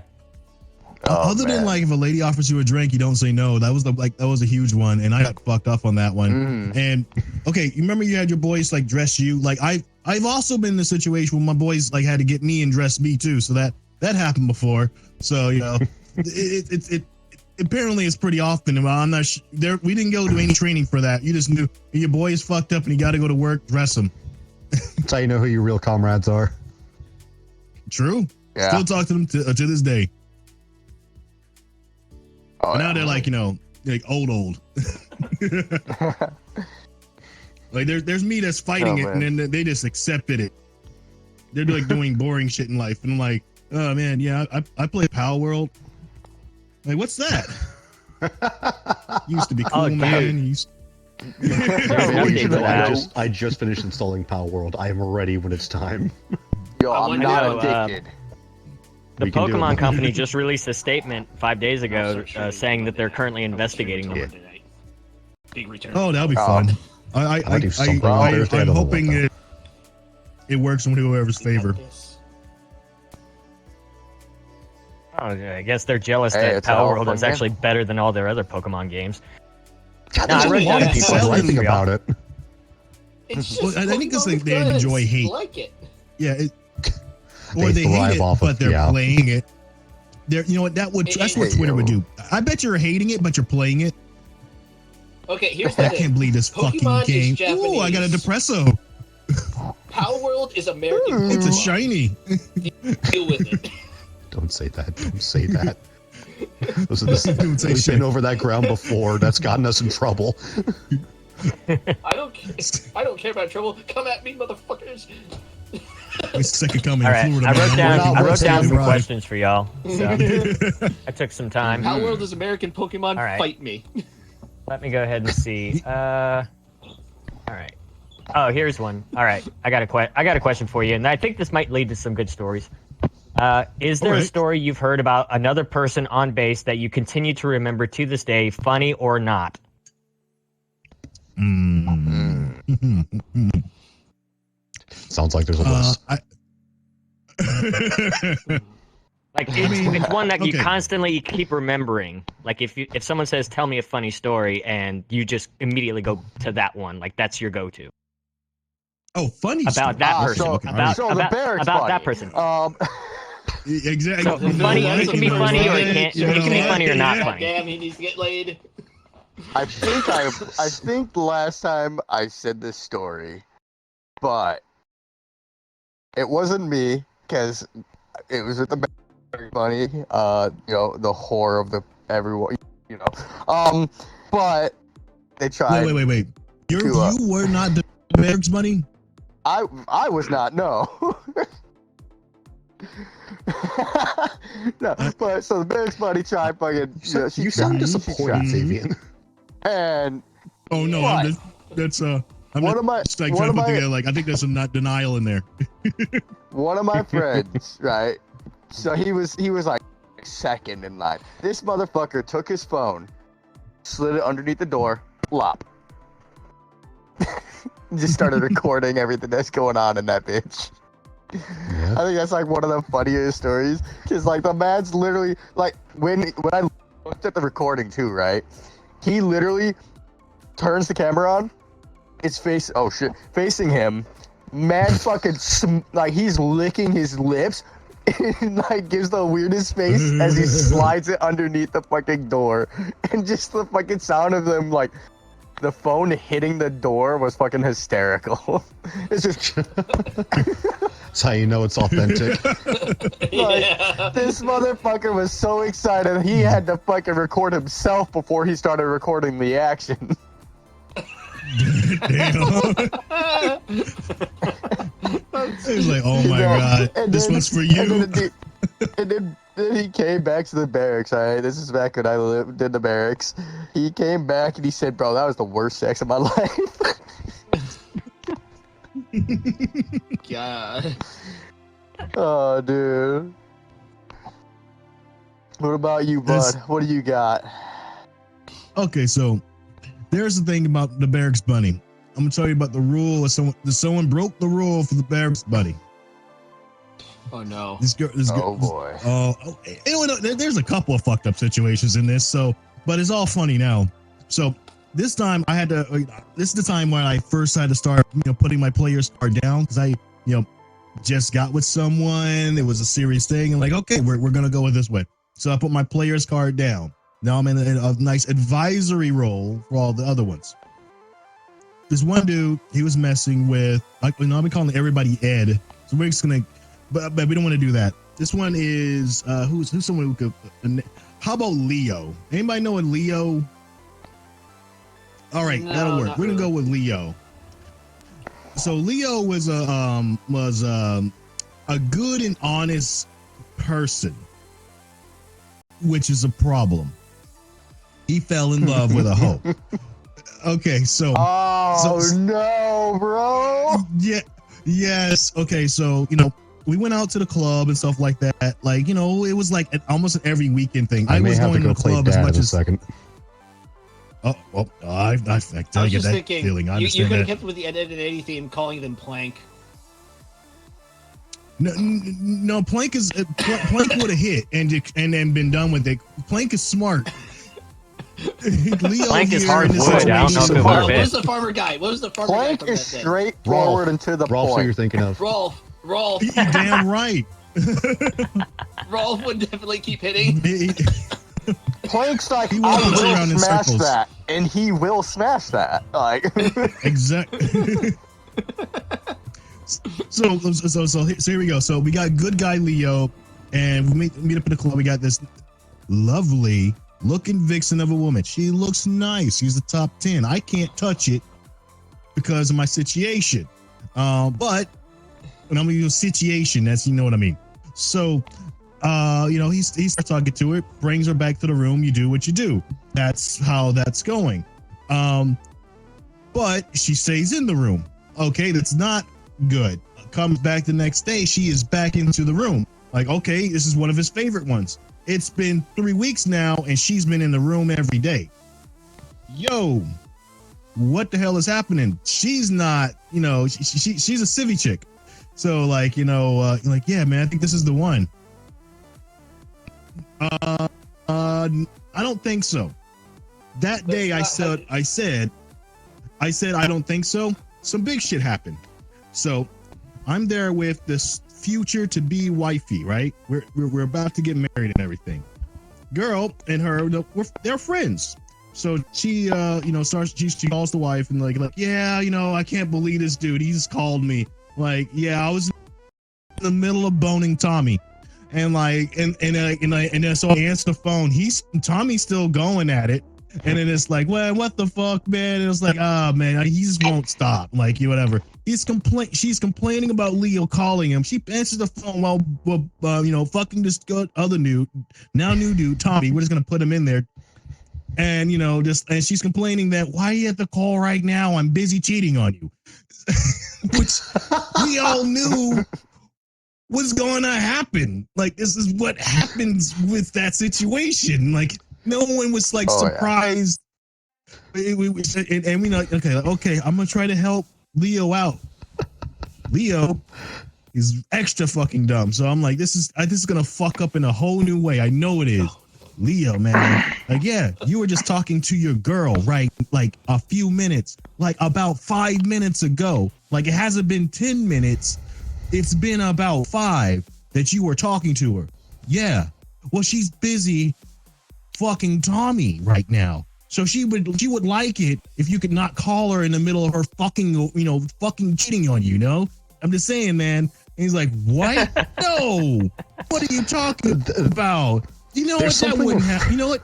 Other than man. like if a lady offers you a drink, you don't say no. That was a huge one, and I got fucked up on that one. And okay, you remember you had your boys like dress you like I've also been in a situation where my boys like had to get me and dress me too. So that happened before. So you know, it apparently it's pretty often. I'm not there. We didn't go to any training for that. You just knew your boy is fucked up and you got to go to work. Dress him. That's how you know who your real comrades are. True. Yeah. Still talk to them to this day. Oh, But now yeah. they're like, you know, like old. Like there's me that's fighting it, man. and then they just accepted it. They're like doing boring shit in life, and I'm like, oh man, yeah, I play Power World. Like, what's that? Used to be cool, Oh, man. dude. Used- There's an update to that. I just finished installing Power World. I am ready when it's time. Yo, I I'm wonder not how, addicted. The We can do Pokemon it. company just released a statement 5 days ago saying that they're currently investigating them. Big return. Oh, that'll be Oh. fun. I do something on Thursday, I I'm don't know hoping about it works in whoever's favor. Oh, yeah, I guess they're jealous Hey, that it's an Power all World fun is game. actually better than all their other Pokemon games. God, No, there's I a wrote lot down of a few people questions writing for y'all. about it. It's Well, just I think it's Pokemon like they friends. enjoy hate. Like it. Yeah, They or they hate thrive it, off of- but they're yeah. playing it. You know what? That's what Hey, Twitter would do. I bet you're hating it, but you're playing it. Okay, here's the I thing. can't believe this Pokemon fucking is game. Ooh, I got a Japanese. depresso. Power World is American. It's a Pokemon. shiny. Deal with it. Don't say that. Don't say that. Listen, this, Don't say we've shit. been over that ground before. That's gotten us in trouble. I don't care about trouble. Come at me, motherfuckers. It's second coming. All right, Florida, I man. wrote down. not I wrote worth down it. some Right. questions for y'all. So I took some time. Power World is American Pokemon. All right. Fight me. Let me go ahead and see. All right. Oh, here's one. All right, I got a question for you, and I think this might lead to some good stories. Is there a Alright. story you've heard about another person on base that you continue to remember to this day, funny or not? Sounds like there's a list. Like it's one that you okay. constantly keep remembering. Like if someone says, "Tell me a funny story," and you just immediately go to that one, like that's your go-to Oh, funny about story. that person. So, About so the barracks about buddy. that person. Exactly. So funny, it can be funny or it can be funny or not God funny. damn, he needs to get laid. I think the last time I said this story, but it wasn't me because it was with the Bergs Bunny. The whore of the everyone. But they tried. Wait. You were not the Bergs Bunny? I was not. No. No, but so the Bergs Bunny tried fucking. You sound disappointed, Xavier. And oh no, what? I'm One just of my- trying one to of put my- together, like, I think there's some not denial in there. one of my friends, right? So he was like second in line. This motherfucker took his phone, slid it underneath the door, lop. Just started recording everything that's going on in that bitch. Yeah. I think that's like one of the funniest stories. Cause like the man's literally like when I looked at the recording too, right? He literally turns the camera on. It's facing him. Man, fucking like he's licking his lips. And like gives the weirdest face as he slides it underneath the fucking door, and just the fucking sound of them like the phone hitting the door was fucking hysterical. It's just. That's how you know it's authentic. This motherfucker was so excited he had to fucking record himself before he started recording the action. Damn. He was like, oh my god, this one's for you. And then he came back to the barracks, alright? This is back when I lived in the barracks. He came back and he said, bro, that was the worst sex of my life. God. Oh, dude. What about you, bud? What do you got? Okay, so there's the thing about the Bergs Bunny. I'm gonna tell you about the rule. Someone broke the rule for the Bergs Bunny. Oh no. Boy. There's a couple of fucked up situations in this. But it's all funny now. So this time I had to. This is the time when I first had to start, putting my players card down because I, just got with someone. It was a serious thing. I'm like, okay, we're gonna go with this way. So I put my players card down. Now I'm in a nice advisory role for all the other ones. This one dude, he was messing with. I've been calling everybody Ed. So we're just gonna, but we don't want to do that. This one is who's someone who could. How about Leo? Anybody know a Leo? All right, No, that'll work. We're gonna really. go with Leo. So Leo was a good and honest person, which is a problem. He fell in love with a hoe. Okay, so no, bro. yeah, yes. Okay, so we went out to the club and stuff like that. Like it was like almost an every weekend thing. I may was have to going go to the play club as dad much in a as. second. I I get was that just thinking, feeling. I you understand could have that. kept with the Ed, Ed, and Eddie theme, calling them Plank. No, Plank Plank would have hit and then been done with it. Plank is smart. Leo Plank is here hard in this wood. I don't know if it would have What was fit. the farmer guy? What was the farmer Plank guy from is that straightforward and to the Rolf, who you're point. thinking of. Rolf. Rolf You're damn right. would definitely keep hitting. Plank's like, He I walks around will in smash circles. that, and he will smash that. Like, Exactly. So here we go. So we got good guy Leo, and we meet up in the club. We got this lovely looking vixen of a woman. She looks nice. She's the top 10. I can't touch it because of my situation. But when I'm gonna use situation, that's what I mean. So he starts talking to her, brings her back to the room. You do what you do. That's how that's going. But she stays in the room. Okay, that's not good. Comes back the next day. She is back into the room. Like, okay, this is one of his favorite ones. It's been 3 weeks now, and she's been in the room every day. Yo, what the hell is happening? She's not, she's a civvy chick. So like, like, yeah, man, I think this is the one. I don't think so. That day I said I don't think so. Some big shit happened. So I'm there with this future to be wifey, right? We're about to get married and everything. Girl and her, they're friends. So she, she calls the wife and like, yeah, I can't believe this dude. He just called me. Like, yeah, I was in the middle of boning Tommy, and like, and then so I answer the phone. Tommy's still going at it, and then it's like, well, what the fuck, man? And it's like, man, he just won't stop. Like, whatever. She's complaining about Leo calling him. She answers the phone while, fucking this other new dude, Tommy. We're just gonna put him in there. And and she's complaining that why you have to call right now? I'm busy cheating on you, which we all knew was going to happen. Like, this is what happens with that situation. Like, no one was like surprised. Yeah. And we know, okay, I'm gonna try to help Leo out. Leo is extra fucking dumb, so I'm like, this is gonna fuck up in a whole new way. I know it is. Leo, man, like, yeah, you were just talking to your girl, right? Like a few minutes, like about 5 minutes ago. Like, it hasn't been 10 minutes. It's been about 5 that you were talking to her. Yeah. Well, she's busy fucking Tommy right now. So she would like it if you could not call her in the middle of her fucking, fucking cheating on you, I'm just saying, man. And he's like, what? No. What are you talking about? You know what? That wouldn't happen. You know what?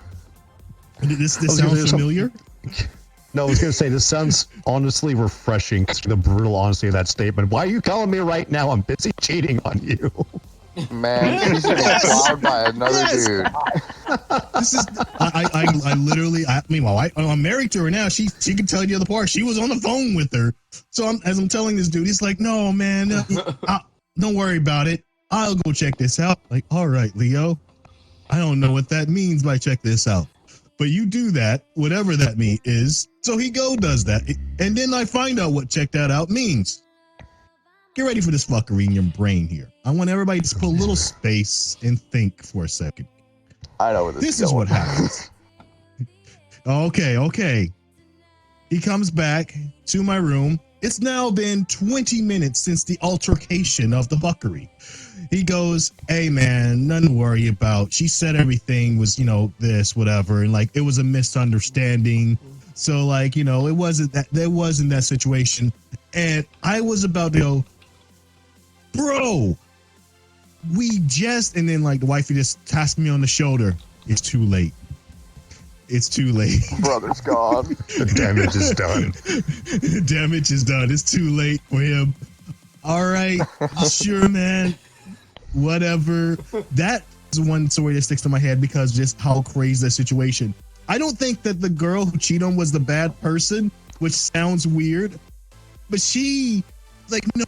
This sounds familiar? No, I was going to say, this sounds honestly refreshing. The brutal honesty of that statement. Why are you calling me right now? I'm busy cheating on you. Man, he's getting plowed by another dude. This is, I literally, meanwhile, I'm married to her now. She can tell you the other part. She was on the phone with her. So as I'm telling this dude, he's like, no, man, don't worry about it. I'll go check this out. Like, all right, Leo. I don't know what that means by check this out. But you do that, whatever that is. So he does that. And then I find out what check that out means. Get ready for this fuckery in your brain here. I want everybody to put a little space and think for a second. I know what this is what happens. Okay. He comes back to my room. It's now been 20 minutes since the altercation of the fuckery. He goes, hey, man, nothing to worry about. She said everything was, this, whatever. And, like, it was a misunderstanding. So, like, it wasn't that. There wasn't that situation. And I was about to go, bro, and then, like, the wifey just tasked me on the shoulder. It's too late. It's too late. Brother's gone. The damage is done. The damage is done. It's too late for him. All right. Sure, man. Whatever. That is one story that sticks to my head because just how crazy that situation. I don't think that the girl who cheated on was the bad person, which sounds weird, but she, like, no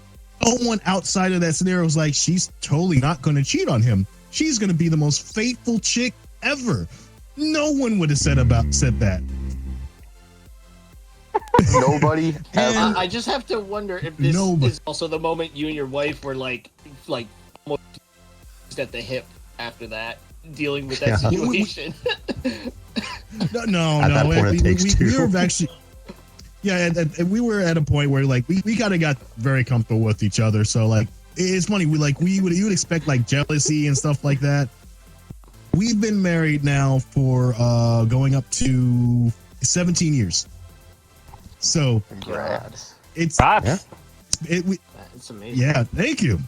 one outside of that scenario was like, she's totally not going to cheat on him. She's going to be the most faithful chick ever. No one would have said that. Nobody ever. I just have to wonder if this is also the moment you and your wife were like almost at the hip after that, dealing with that situation. No. At that point, it takes two. We were actually, we were at a point where like we kind of got very comfortable with each other. So like it's funny. You would expect like jealousy and stuff like that. We've been married now for going up to 17 years. So congrats. It's amazing. Yeah, thank you.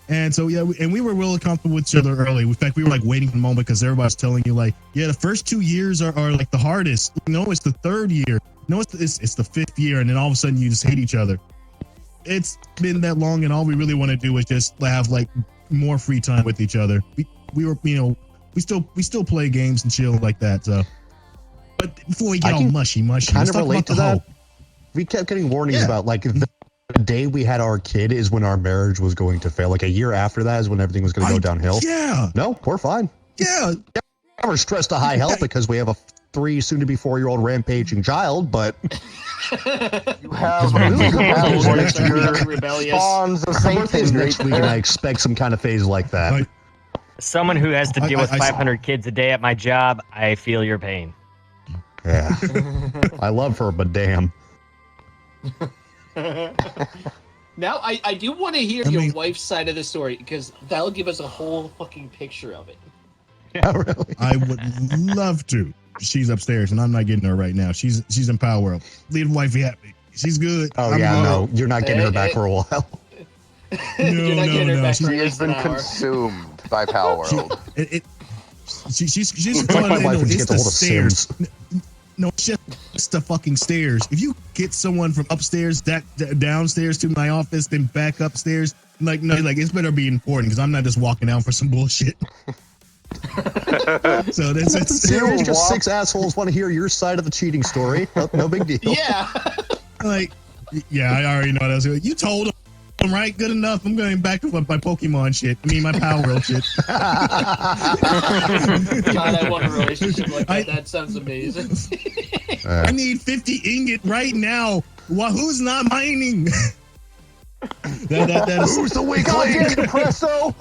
And so we were really comfortable with each other early. In fact, we were like waiting for the moment because everybody's telling you like, yeah, the first 2 years are like the hardest. It's the third year. It's the fifth year, and then all of a sudden you just hate each other. It's been that long, and all we really want to do is just have like more free time with each other. We were we still play games and chill like that. So, but before we get all mushy, kind of relate to that. We kept getting warnings about like the day we had our kid is when our marriage was going to fail. Like a year after that is when everything was going to go downhill. Yeah. No, we're fine. Yeah. We're stressed to high health because we have a 3 soon to be 4-year-old rampaging child, but you have rebellious spawns of Satan next week, and I expect some kind of phase like that. Someone who has to deal with 500 kids a day at my job, I feel your pain. Yeah. I love her, but damn. Now I do want to hear your wife's side of the story because that'll give us a whole fucking picture of it. Yeah, really. I would love to. She's upstairs, and I'm not getting her right now. She's in Power World. Leave wifey happy. She's good. Oh yeah, no, you're not getting her back for a while. No. She has been consumed by Power World. She's like my wife when she gets a hold of stairs. No, it's just the fucking stairs. If you get someone from upstairs downstairs to my office, then back upstairs, like it's better be important because I'm not just walking out for some bullshit. So that's it's just 6 assholes want to hear your side of the cheating story. No big deal. Yeah. I already know what I was doing. You told him, right? Good enough. I'm going back to my Pokemon shit. I mean, my Power World shit. God, I want a relationship like that. That sounds amazing. I need 50 ingot right now. Who's not mining? that is, Who's the weak link? Presso.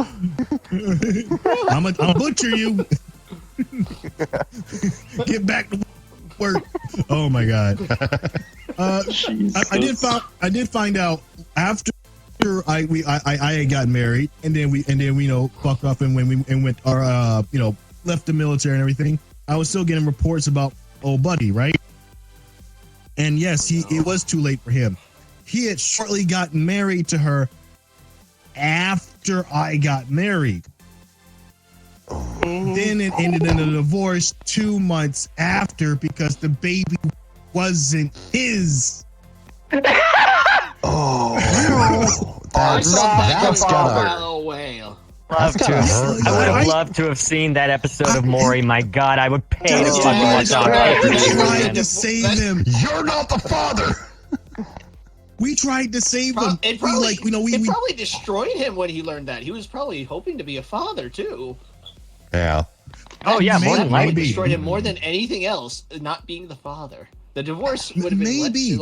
I'm a butcher you. Get back to work. Oh my god. I did find out after I had gotten married and then we fucked off and went left the military and everything. I was still getting reports about old buddy, right? And yes, it was too late for him. He had shortly gotten married to her after I got married. Then it ended in a divorce 2 months after because the baby wasn't his. Oh, that's gotta whale. I would have loved to have seen that episode of Maury. My God, I would pay to fucking watch that. We tried to save him. You're not the father. We tried to save him. It probably destroyed him when he learned that. He was probably hoping to be a father too. Yeah. Oh yeah, more than likely. Destroyed him more than anything else. Not being the father. The divorce would have been maybe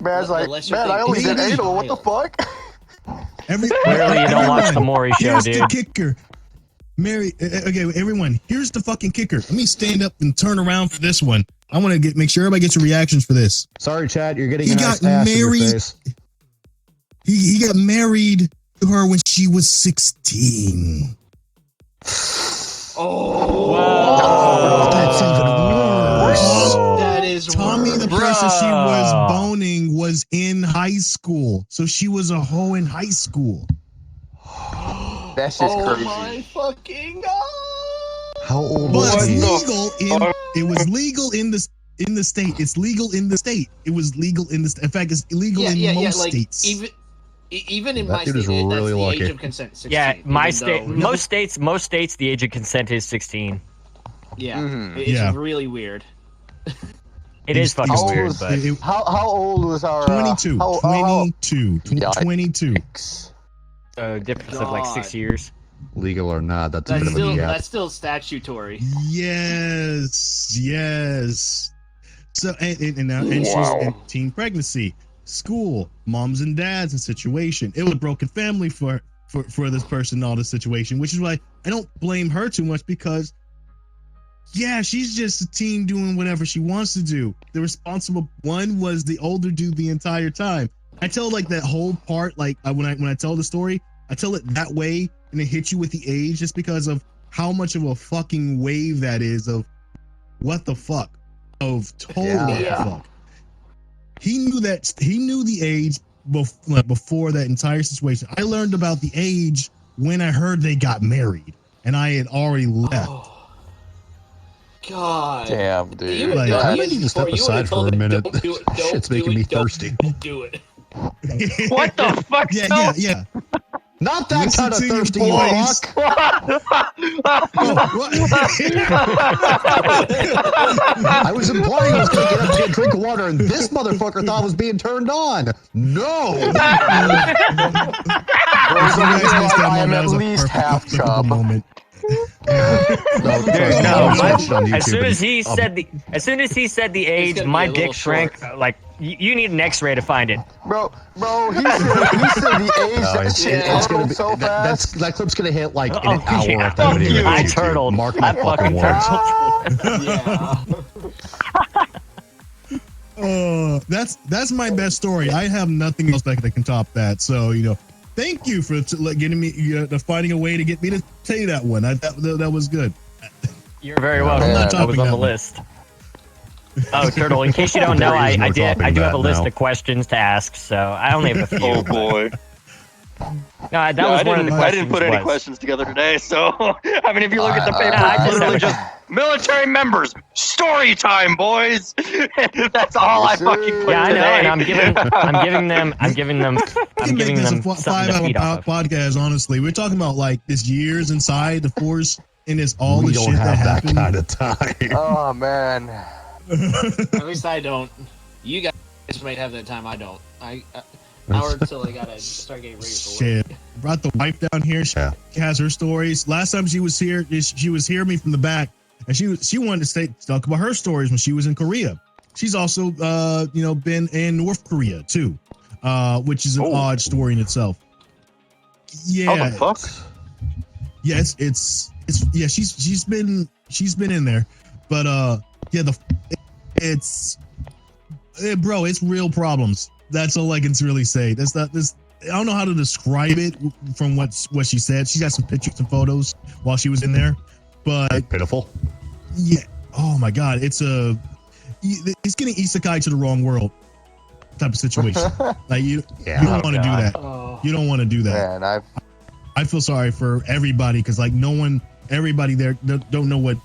Man's like, man, I only did anal. What the fuck? Clearly, you don't watch the Maury show, here's dude. The kicker. Mary, okay, everyone. Here's the fucking kicker. Let me stand up and turn around for this one. I want to make sure everybody gets your reactions for this. Sorry, Chad, you're getting a nice ass in your face. He got married to her when she was 16. Oh, wow. That's even worse. That is Tommy, worse. the person she was boning, was in high school, so she was a hoe in high school. That's just crazy. Oh my fucking god! How old But was he? it was legal in the state. It's legal in the state. It was legal in the state. In fact, it's illegal in most states. Even in That my dude is state, really that's lucky. the age of consent. 16, Yeah, my even state, though- most states, the age of consent is 16. Yeah, Mhm. it's really weird. It is fucking How weird, old but how old was our 22. how- 22. Yikes. 22. difference of like 6 years. Legal or not, that's a That's bit of a still gap. that's still statutory. Yes. So and now and she's in teen pregnancy, school, moms and dads, and situation. It was a broken family for this person, all this situation, which is why I don't blame her too much because, yeah, she's just a teen doing whatever she wants to do. The responsible one was the older dude the entire time. I tell like that whole part, like when I tell the story, I tell it that way and it hits you with the age just because of how much of a fucking wave that is of what the fuck, of total what the fuck. He knew the age before that entire situation. I learned about the age when I heard they got married and I had already left. Oh. God. Damn, dude. I I need to step aside for a minute. Shit's making me thirsty. Don't do it. What the fuck? Yeah. Not that Listen kind of to your thirsty, you boys. fuck. I was implying I was going to get up to get a drink of water, and this motherfucker thought I was being turned on. No. I am at least half chub. Moment. As soon as he said the age, gonna my be a little dick shrank. short. Like you need an X-ray to find it. Bro, he said the age that shit gonna be, so fast. that clip's going to hit like in Oh, an hour yeah. if that video I gets to YouTube. turtled. Mark my I fucking fucking words. Yeah. That's my best story. I have nothing else that can top that. So thank you for getting me finding a way to get me to tell you that one. That was good. You're very welcome. That was on the list. Oh, Turtle, in case you don't know, I do have a list of questions to ask, so I only have a few. Oh, boy. No, that was one of the questions. I didn't put any questions together today, so I mean, if you look at the paper, it's literally just military members. Story time, boys. That's all I fucking put. Yeah, I know, today. and I'm giving them something to feed off of. Podcast. Honestly, we're talking about like this years inside the force, and it's all we the don't shit have that that happened. kind of time. Oh man. At least I don't. You guys might have that time. I don't. Hour until I gotta start getting ready for work. Shit. Brought the wife down here. She has her stories. Last time she was here, she was hearing me from the back, and she wanted to talk about her stories when she was in Korea. She's also been in North Korea too, which is an odd story in itself. Yeah. Oh, the fuck? Yeah, it's she's been in there, but bro, it's real problems. That's all I can really say. That's not this. I don't know how to describe it from what she said. She got some pictures and photos while she was in there, but pitiful. Yeah. Oh my God, it's getting isekai to the wrong world type of situation. Like you don't want to do that. Oh. You don't want to do that. Man, I feel sorry for everybody because like everybody there don't know what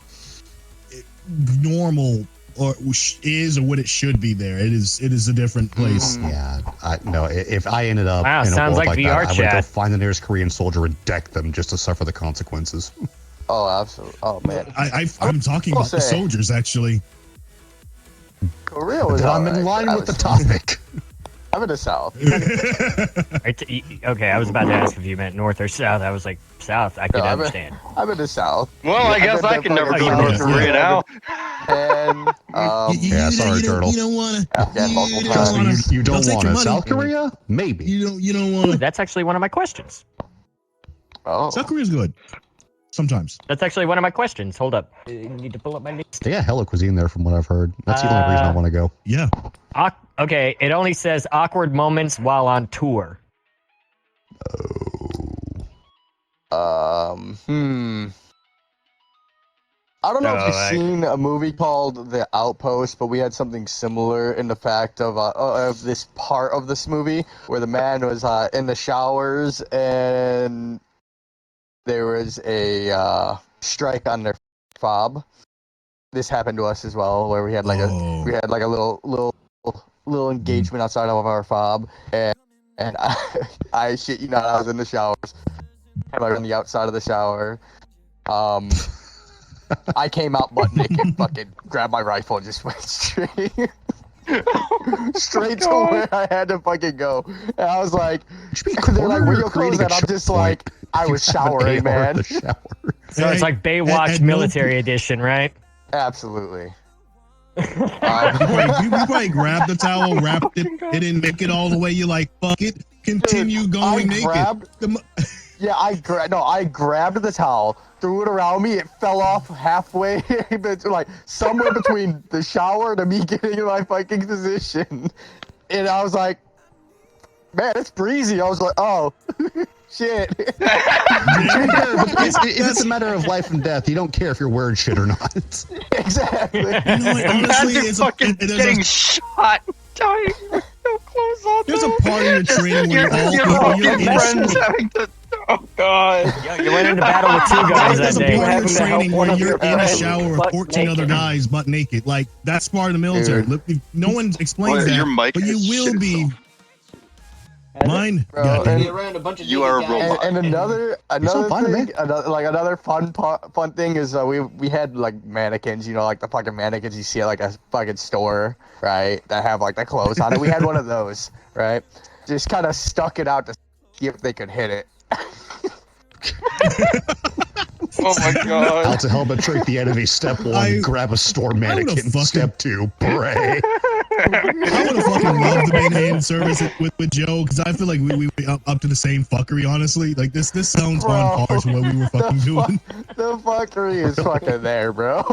normal or is or what it should be there. It is a different place. Yeah, if I ended up in a sounds world like like that, I would VRChat. go find the nearest Korean soldier and deck them just to suffer the consequences. oh, absolutely. Oh man. I'm talking about the soldiers actually. Korea was. I'm in line with the topic. I'm in the South. Okay, I was about to ask if you meant North or South. I was like, South. I could understand. I'm in the South. Well, I guess I can never go to North Korea now. And sorry, Turtle. You don't want to. Trust me, you don't take want your to. money. South Korea? Maybe. You don't want to. That's actually one of my questions. Oh. South Korea's good. Sometimes. That's actually one of my questions. Hold up. I need to pull up my list. They got hella cuisine there from what I've heard. That's the only reason I want to go. Yeah. Okay, it only says awkward moments while on tour. I don't know if you've seen a movie called The Outpost, but we had something similar in the fact of this part of this movie where the man was in the showers and there was a strike on their fob. This happened to us as well, where we had like a little engagement outside of our fob, and I shit you not, I was in the showers, like on the outside of the shower. I came out butt naked, fucking grabbed my rifle and just went straight to where I had to fucking go. And I was like, they're like, where your clothes at? I'm just like, I was showering, man. So it's like Baywatch Military Edition, right? Absolutely. You probably grabbed the towel, wrapped it, it didn't make it all the way. You're like, fuck it, continue going naked. I grabbed the towel, threw it around me. It fell off halfway, like somewhere between the shower to me getting in my fucking position. And I was like, man, it's breezy. I was like, oh, shit. It's a matter of life and death. You don't care if you're wearing shit or not. Exactly. You know what, honestly, Getting shot, dying with no clothes on. There's a part of your training where your friends having to. Oh God! You went into battle with two guys that There's a day. part of your training where you're in a shower with 14 other guys butt naked. Like that's part of the military. Look, no one explains that, but you will be. Mine. Bro, around a bunch of you are a robot. And another fun thing is we had like mannequins, like the fucking mannequins you see at like a fucking store, right? That have like the clothes on it. We had one of those, right? Just kind of stuck it out to see if they could hit it. Oh my God! Out to help trick the enemy. Step one, grab a store mannequin. Step two, pray. I would have fucking loved to be in hand service with Joe because I feel like we up to the same fuckery. Honestly, like this sounds on par to what we were fucking doing. The fuckery is fucking there, bro.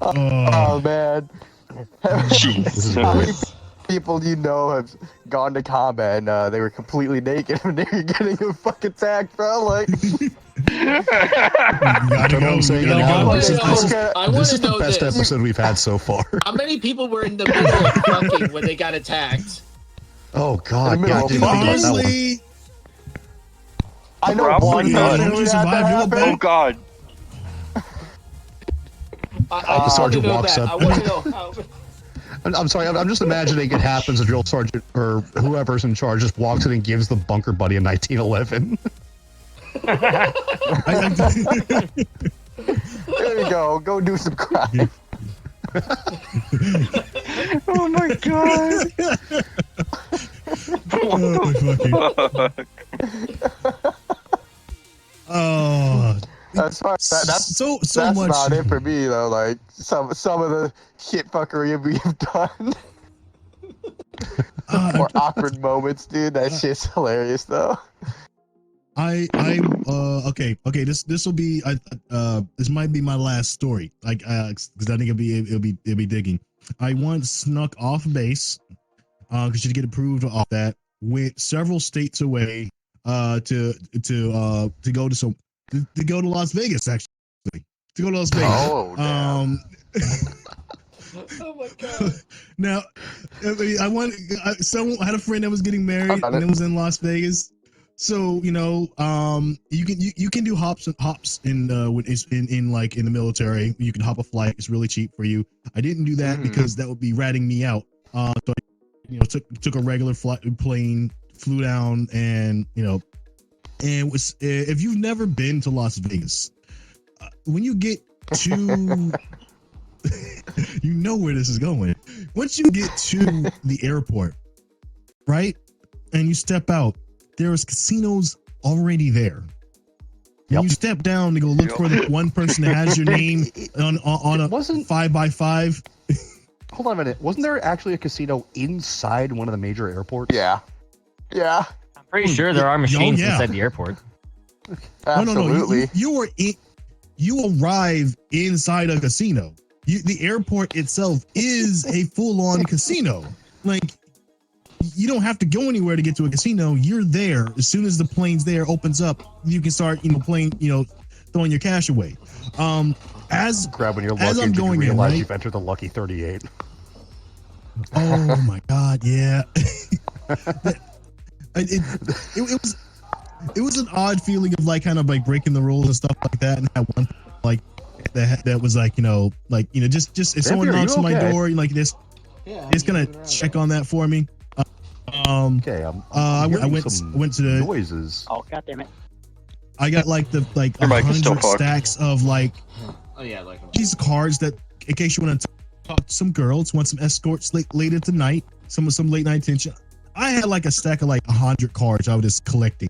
Oh man, Jeez. How many people you know have gone to combat and they were completely naked when they were getting a fucking attacked, bro? Like, You gotta go. saying, You gotta I go. wanna This is- know- this is- I This want is to the know best this. episode we've had so far. How many people were in the middle of fucking when they got attacked? Oh God! In the middle Yeah, I of didn't fucking- think about that one. Honestly, I know Probably one not. person who Once you had survive, that you'll happen. Oh God. I want to Sergeant know walks that. up. I want to know how. I'm sorry. I'm just imagining it happens. A drill sergeant or whoever's in charge just walks in and gives the bunker buddy a 1911. There you go. Go do some crime. Oh my God. Oh, That's fine. That's so that's much. about it for me though. Like some of the shit fuckery we've done. Or awkward moments, dude. That shit's hilarious though. Okay. This will be this might be my last story. Like because I think it'll be digging. I once snuck off base because you get approved off that, went several states away to go to Las Vegas actually. To go to Las Vegas. Oh, damn. Oh my God. Now, someone had a friend that was getting married and it was in Las Vegas. So you know, you can do hops in like in the military. You can hop a flight. It's really cheap for you. I didn't do that because that would be ratting me out. So I, took a regular plane, flew down, and and was if you've never been to Las Vegas, when you get to you know where this is going. Once you get to the airport, right, and you step out, there's casinos already there. When you step down to go look for the one person that has your name on a 5x5. Hold on a minute. Wasn't there actually a casino inside one of the major airports? Yeah. Yeah. I'm pretty sure there are machines yeah. inside the airport. Absolutely. No. You arrive inside a casino. The airport itself is a full-on casino. Like, you don't have to go anywhere to get to a casino. You're there. As soon as the plane's there, opens up, you can start, playing, throwing your cash away. As Grab when you're as lucky I'm and you going in, realize right? you've entered the lucky 38. Oh my God, yeah. It was an odd feeling of like kind of like breaking the rules and stuff like that, and that one like that was like just if someone knocks on my door like this, it's gonna check on that for me. Okay, I went to the noises. Oh, God damn it. I got like Your mic is still 100 fucked. stacks of like Oh yeah, like these cards that in case you want to talk to some girls, want some escorts later tonight, some late night attention. I had like a stack of like 100 cards I was just collecting.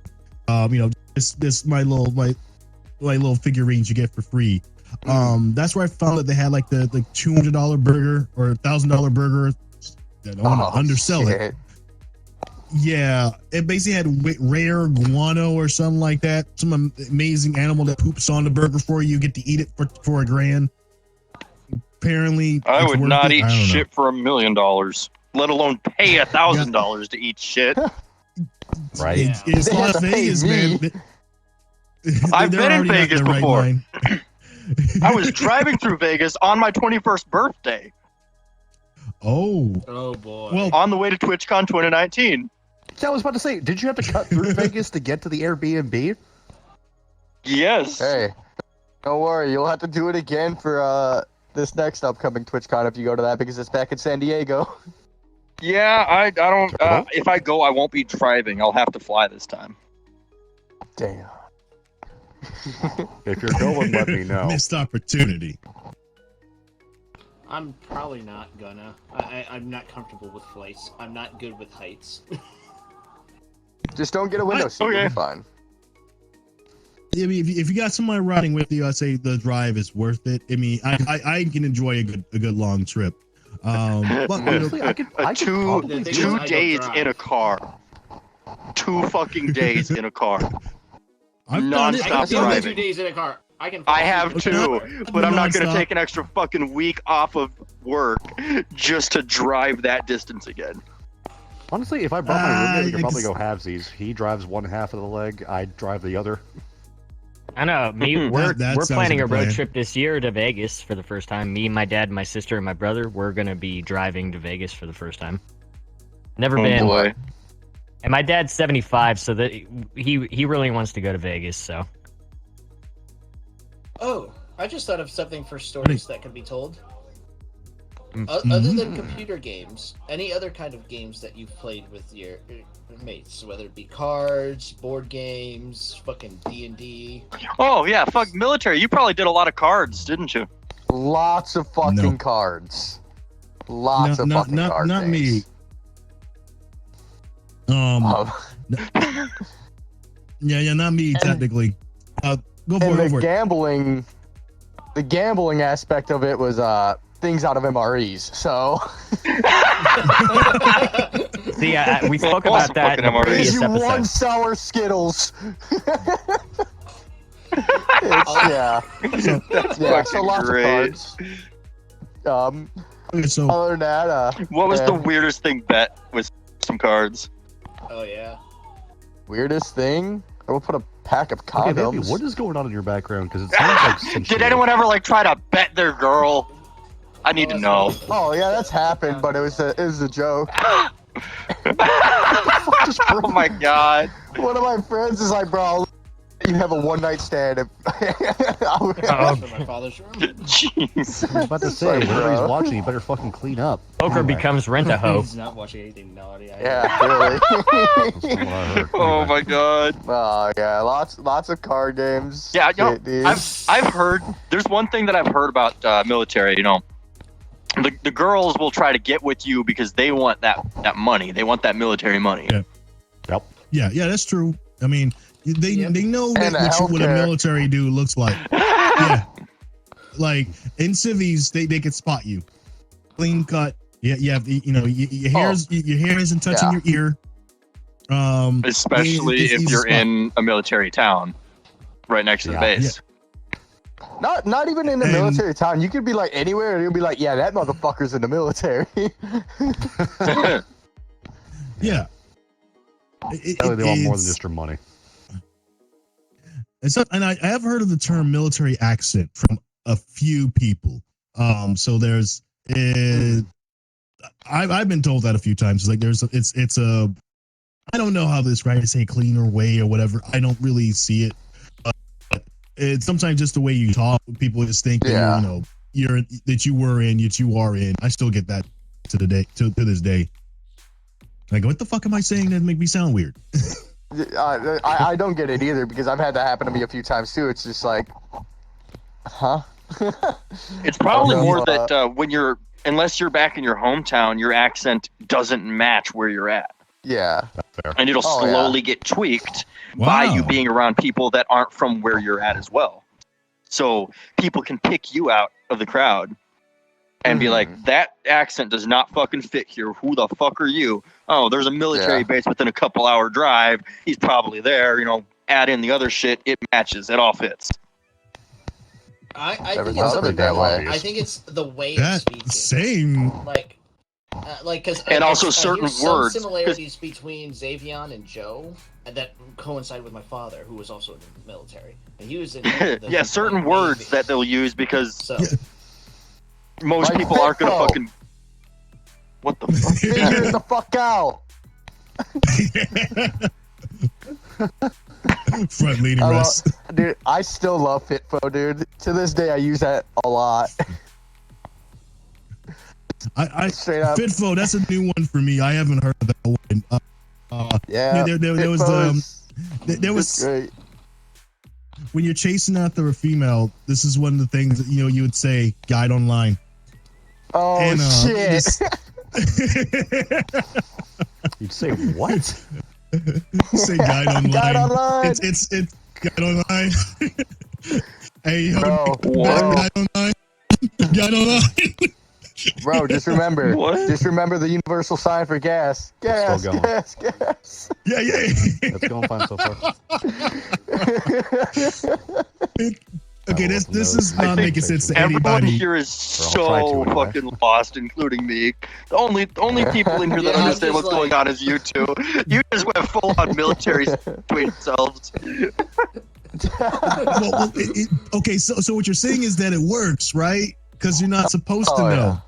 This my little figurines you get for free. That's where I found that they had like the $200 burger or $1,000 burger. I don't want to undersell it. Yeah, it basically had rare guano or something like that. Some amazing animal that poops on the burger for you. You get to eat it for $1,000. Apparently, I would not eat shit know. for $1 million, let alone pay $1,000 to eat shit. Right? It's They have Las to pay Vegas, me. man. I've They're been in already not Vegas the right before. mind. I was driving through Vegas on my 21st birthday Oh, Oh boy. well, on the way to TwitchCon 2019. Yeah, I was about to say, did you have to cut through Vegas to get to the Airbnb? Yes. Hey, don't worry. You'll have to do it again for this next upcoming TwitchCon if you go to that because it's back in San Diego. Yeah, I don't. If I go, I won't be driving. I'll have to fly this time. Damn. If you're going, let me know. missed opportunity. I'm probably not gonna. I'm not comfortable with flights. I'm not good with heights. Just don't get a window seat. okay. You'll be fine. I mean, if you got somebody riding with you, I'd say the drive is worth it. I mean, I can enjoy a good long trip. But Honestly, I could probably The thing do is, Two I don't days drive. in a car. 2 fucking days in a car. I've done it. I Stop can deal with driving. 2 days in a car. I have too, but I'm not going to Nonstop. take an extra fucking week off of work just to drive that distance again. Honestly, if I brought my roommate, we could I probably guess- go halvesies. He drives one half of the leg, I drive the other. I know. We're That sounds planning like a a road plan. trip this year to Vegas for the first time. Me, my dad, my sister, and my brother. We're gonna be driving to Vegas for the first time. Never been. Boy. And my dad's 75, so that he really wants to go to Vegas. So Oh, I just thought of something for stories that can be told. Mm. Other than computer games, any other kind of games that you've played with your mates, whether it be cards, board games, fucking D&D. Oh yeah, fuck military. You probably did a lot of cards, didn't you? Lots of fucking No. cards. Lots of fucking card not me. games. Yeah, not me technically. Go for And it. Go for it. the gambling aspect of it was things out of MREs. So see, we spoke Awesome about that in the fucking MREs. previous you won episode. sour Skittles. Yeah, That's yeah. So fucking lots great. of cards. Okay, so Other than that, What was yeah. the weirdest thing bet with some cards? Oh yeah. weirdest thing? I will put a pack of Okay, baby, condoms. what is going on in your background? Because it sounds like some Did shit. anyone ever like try to bet their girl? I need to know. Oh yeah, that's happened, but it was a joke. Oh my god. One of my friends is like, bro, you have a one night stand. Oh, From my father's room. Jeez. I was about to say, Sorry, whenever bro. he's watching, you better fucking clean up. Poker Anyway, becomes rent-a-hoe. He's not watching anything naughty. Yeah, really. that's not what I heard. Oh Anyway. my god. Oh yeah, lots of card games. Yeah, you know, Shit, dude. I've heard. There's one thing that I've heard about military. You know, the girls will try to get with you because they want that money. They want that military money. Yeah. Yep. yeah, that's true. I mean, they Yep. they know And what a healthcare. military dude looks like. Yeah, like in civvies, they can spot you, clean cut. Yeah, you have your hair isn't touching Yeah. your ear. Especially it's if easy you're spot. in a military town, right next to the Yeah. base. Not even in the And- military town. You could be like anywhere, and you'll be like, yeah, that motherfucker's in the military. Yeah. Apparently they want more than just your money. And I have heard of the term military accent from a few people. So there's, I've been told that a few times. Like it's a, I don't know how to describe it, say cleaner way or whatever. I don't really see it. But it's sometimes just the way you talk. People just think Yeah. that, you were in, yet you are in. I still get that to this day. Like, what the fuck am I saying that make me sound weird? I don't get it either because I've had that happen to me a few times too. It's just like, huh? It's probably Oh, no, more that unless you're back in your hometown, your accent doesn't match where you're at. Yeah. And it'll Oh, yeah. slowly get tweaked by you Wow. being around people that aren't from where you're at as well. So people can pick you out of the crowd and be like, that accent does not fucking fit here. Who the fuck are you? Oh, there's a military Yeah. base within a couple hour drive. He's probably there. Add in the other shit. It matches. It all fits. I Never think thought it's of it that way. I think it's the way of That speaking. same. Like because And also certain words, 'cause- similarities between Xavion and Joe that coincide with my father, who was also in the military, and he was in the Yeah, certain Navy. words that they'll use because So most Like people aren't going to Fitfo. fucking. What the fuck? Figure it the fuck out. Front leaning I rest. Dude, I still love Fitfo, dude. To this day, I use that a lot. I Straight up. Fitfo, that's a new one for me. I haven't heard of that one. Yeah. there was Fitfo's- there was it's great. when you're chasing after a female. This is one of the things that you would say guide online. Oh And, shit. this- You'd say what? say guide online. Guide online. It's guide online. Hey, yo, Bro, guide online. Guide online. Bro, just remember. What? Just remember the universal sign for gas. Gas, Still going. gas, gas. Yeah. That's going fine so far. Okay, this is not making sense to Everyone anybody. here is Or I'll try to so anyway. fucking lost, inclling me. The only people in here that Yeah, I'm understand just what's going like- on is you two. You just went full on military between yourselves. Okay, so what you're saying is that it works, right? Because you're not supposed to Oh, know.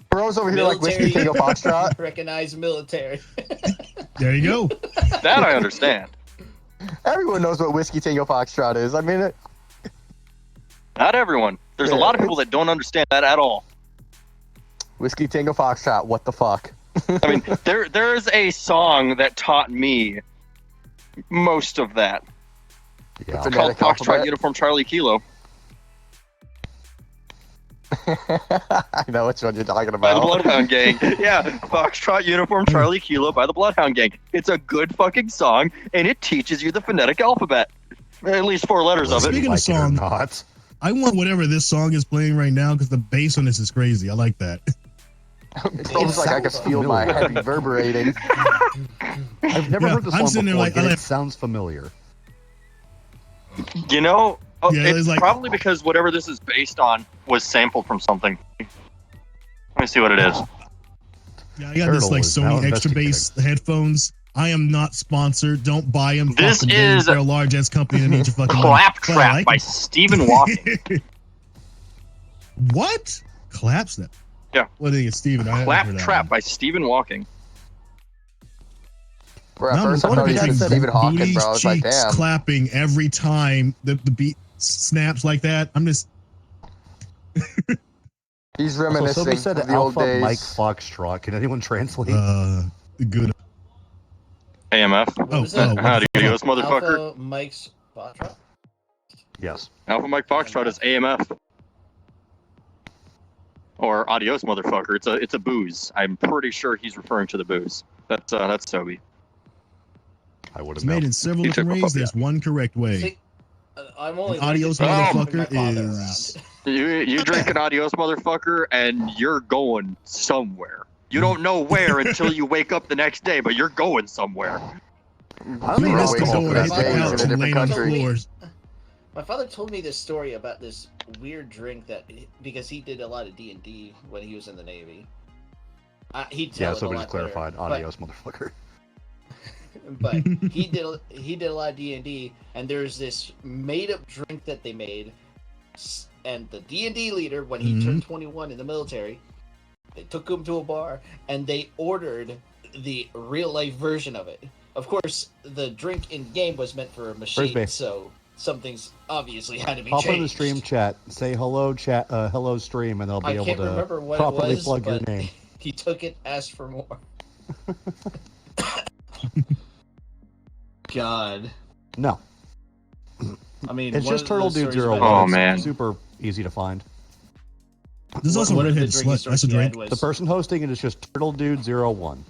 Bro's over here like Whiskey Tango Foxtrot. Recognize military. There you go. That I understand. Everyone knows what Whiskey Tango Foxtrot is. I mean, Not everyone. There's a lot of people that don't understand that at all. Whiskey Tango Foxtrot, what the fuck? I mean, there's a song that taught me most of that. Yeah. It's Called Phonetic Foxtrot alphabet. Uniform Charlie Kilo I know which one you're talking by the about. Bloodhound Gang. Yeah, Foxtrot Uniform Charlie Kilo by the Bloodhound Gang. It's a good fucking song, and it teaches you the phonetic alphabet. At least 4 letters of it. Speaking of Like it or song, not. I want whatever this song is playing right now because the bass on this is crazy. I like that. Bro's like, I can feel my head reverberating. I've never Yeah, heard this I'm song sitting there before, like, yet I it like- sounds familiar. You know, Yeah, it's it's like- probably because whatever this is based on was sampled from something. Let me see what it is. Yeah, I got this Turtle like is now Sony extra bass headphones. I am not sponsored. Don't buy them. This Fuck 'em. is They're a large ass company that needs your fucking money. But I Claptrap like by 'em. Stephen Walking. What? Claptrap? Yeah. What is it, Steven? I haven't heard that Claptrap one. by Stephen Walking. Bro, at No, first I I'm thought he picturing said Stephen Hawking, booties, bro. I was like, cheeks damn. clapping every time the beat snaps like that. I'm just He's So reminiscing somebody said of the old Alpha days. Mike Foxtrot. Can anyone translate? good. AMF. What Oh, was that? Howdy, adios, motherfucker. Alpha Mike's Foxtrot? Yes. Alpha Mike Foxtrot is AMF. Or adios, motherfucker. It's a booze. I'm pretty sure he's referring to the booze. That's Sobe. I would It's have made known. in several He different took a ways. puppy There's one correct way. See, I'm only An adios learning this motherfucker because my father is- around. You drink an adios, motherfucker, and you're going somewhere. You don't know where until you wake up the next day, but you're going somewhere. I You mean, missed the wakes up door, the hit next the day, he's couch, in a and different laying on the country. floors. My father told me this story about this weird drink that because he did a lot of D&D when he was in the Navy. He'd tell Yeah, it a somebody lot just clarified. better, Adios, motherfucker. But he did a lot of D&D, and there's this made up drink that they made, and the D&D leader, when he turned 21 in the military, they took him to a bar and they ordered the real life version of it. Of course, the drink in game was meant for a machine, Frisbee. so something's obviously had to be Hop changed. in the stream chat, say hello chat, hello stream, and they'll be I able can't to remember what properly it was, plug your but name. he took it, asked for more. God. No, I mean, it's one just of Turtle the Dude stories 01. about Oh, It's man. super easy to find. There's also one of the redhead drinking slut. That's a stories he had drink. was- The person hosting it is just Turtle Dude 01.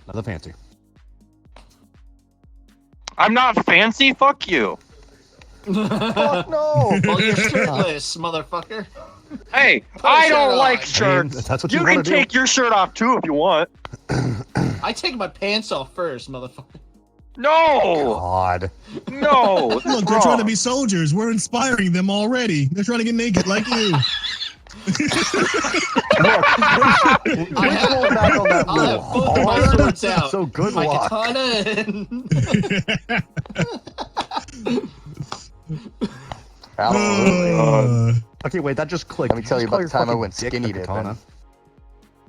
Nothing fancy. I'm not fancy. Fuck you. Fuck no! Well, you're shirtless, motherfucker. Hey, Put a I shirt don't on. like I mean, shirts. that's what you you can wanna do. take your shirt off too if you want. I take my pants off first, motherfucker. No, God. no. Look, they're trying to be soldiers. We're inspiring them already. They're trying to get naked like you. I have, Going back on that I'll have rule. both of my Hard, swords out. So good My luck. katana and... Absolutely. Okay, wait, that just clicked. Let me tell you just call about the your time I fucking went dick skinny a dipping. katana?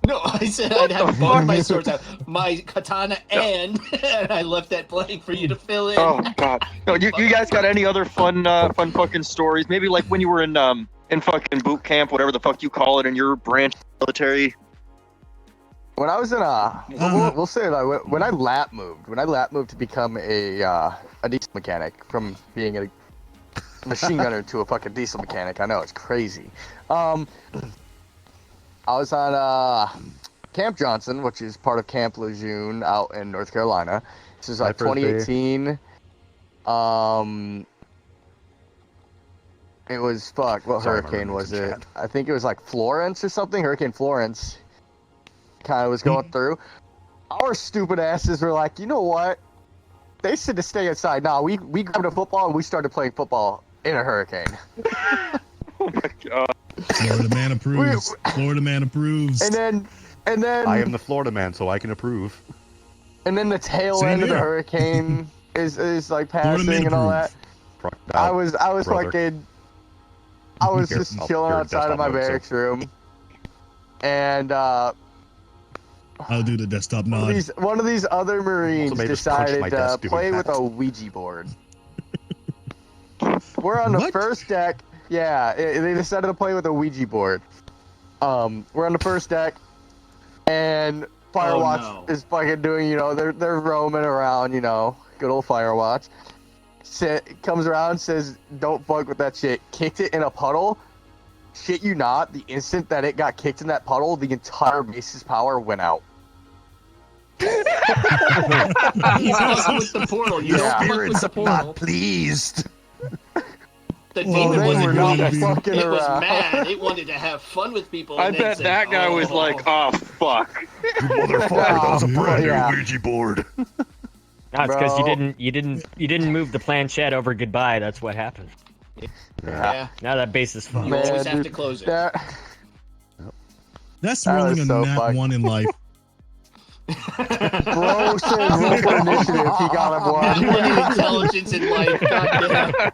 No, I said I'd have both my swords out. My katana and I left that blank for you to fill in. Oh God. No, you guys got any other fun fucking stories? Maybe like when you were in fucking boot camp, whatever the fuck you call it, in your branch military. When I was in we'll say that when I lap moved to become a diesel mechanic from being a machine gunner to a fucking diesel mechanic. I know it's crazy. I was on Camp Johnson, which is part of Camp Lejeune out in North Carolina. This is like Hi, Frisbee. 2018. It was what Sorry, my hurricane roommate's was in it? chat. I think it was like Florence or something. Hurricane Florence kind of was going through. Our stupid asses were like, you know what? they said to stay inside. Nah, we grabbed a football and we started playing football in a hurricane. Oh my god. Florida man approves. Florida man approves. And then I am the Florida man, so I can approve. And then the tail Same end of the here. hurricane is like Florida man passing and all that. Trucked I out, was brother. fucking. I was You're- just oh, chilling you're outside of my desktop mode, so- barracks room, and I'll do the desktop nod. one of these other Marines made us crunch decided my to desk doing play with that. a Ouija board. We're on the What? first deck. Yeah, they decided to play with a Ouija board. We're on the first deck, and Firewatch no. is fucking doing, they're roaming around, good old Firewatch. Comes around, says, "Don't fuck with that shit." Kicked it in a puddle. Shit you not, the instant that it got kicked in that puddle, the entire base's power went out. You fuck with the portal. You Yeah. don't fuck with the portal. pleased. The Well, demon they wasn't were really. not fucking It was around. mad. It wanted to have fun with people. I and then bet said, that guy was "Oh." like, oh fuck. Motherfucker, that was a brand new Yeah. Ouija board. No, it's because Bro. you didn't move the planchette over goodbye. That's what happened. Yeah. Now that base is fucked. You always Man, have dude, to close it. That's That rolling was a so nat fucked. 1 in life. Bro said roll for initiative. He got him You one. need intelligence in life. Goddamn.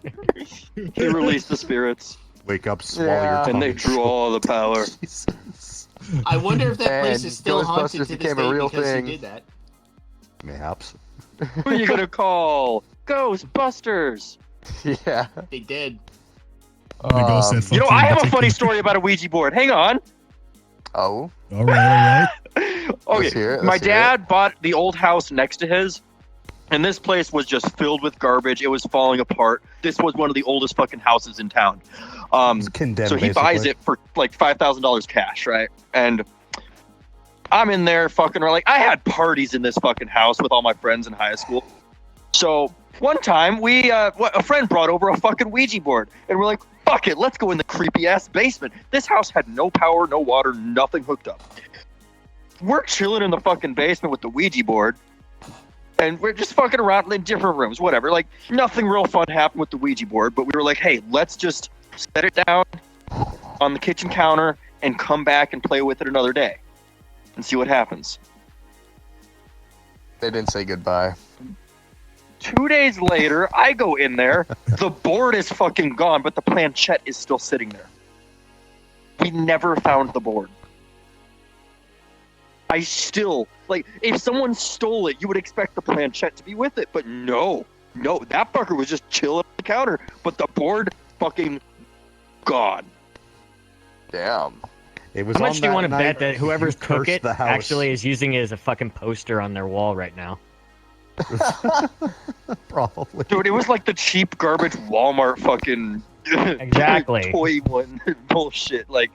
He released the spirits, Wake up, swallow Yeah. your tongue. and they drew all the power. I wonder if that place And is still haunted Ghostbusters to this became a day real because thing. he did that. Mayhaps. Who are you gonna call? Ghostbusters. Yeah. They did. The ghost said, "Fuck You know, I have a take funny it." story about a Ouija board. Hang on. Oh. All right. Okay, hear it, my let's hear dad bought the old house next to his, and this place was just filled with garbage. It was falling apart. This was one of the oldest fucking houses in town. It's condemned, So he buys basically. it for like $5,000 cash, right? And I'm in there fucking, like, I had parties in this fucking house with all my friends in high school. So one time a friend brought over a fucking Ouija board, and we're like, fuck it, let's go in the creepy ass basement. This house had no power, no water, nothing hooked up. We're chilling in the fucking basement with the Ouija board, and we're just fucking around in different rooms, whatever. Like, nothing real fun happened with the Ouija board, but we were like, hey, let's just set it down on the kitchen counter and come back and play with it another day and see what happens. They didn't say goodbye. 2 days later, I go in there. The board is fucking gone, but the planchette is still sitting there. We never found the board. I still, like, if someone stole it, you would expect the planchette to be with it, but no, that fucker was just chilling on the counter, but the board fucking gone. Damn. It was How much on do you that want to night bet that whoever's you took cursed it the house. actually is using it as a fucking poster on their wall right now? Probably. Dude, it was like the cheap garbage Walmart fucking Exactly. toy one bullshit. Like,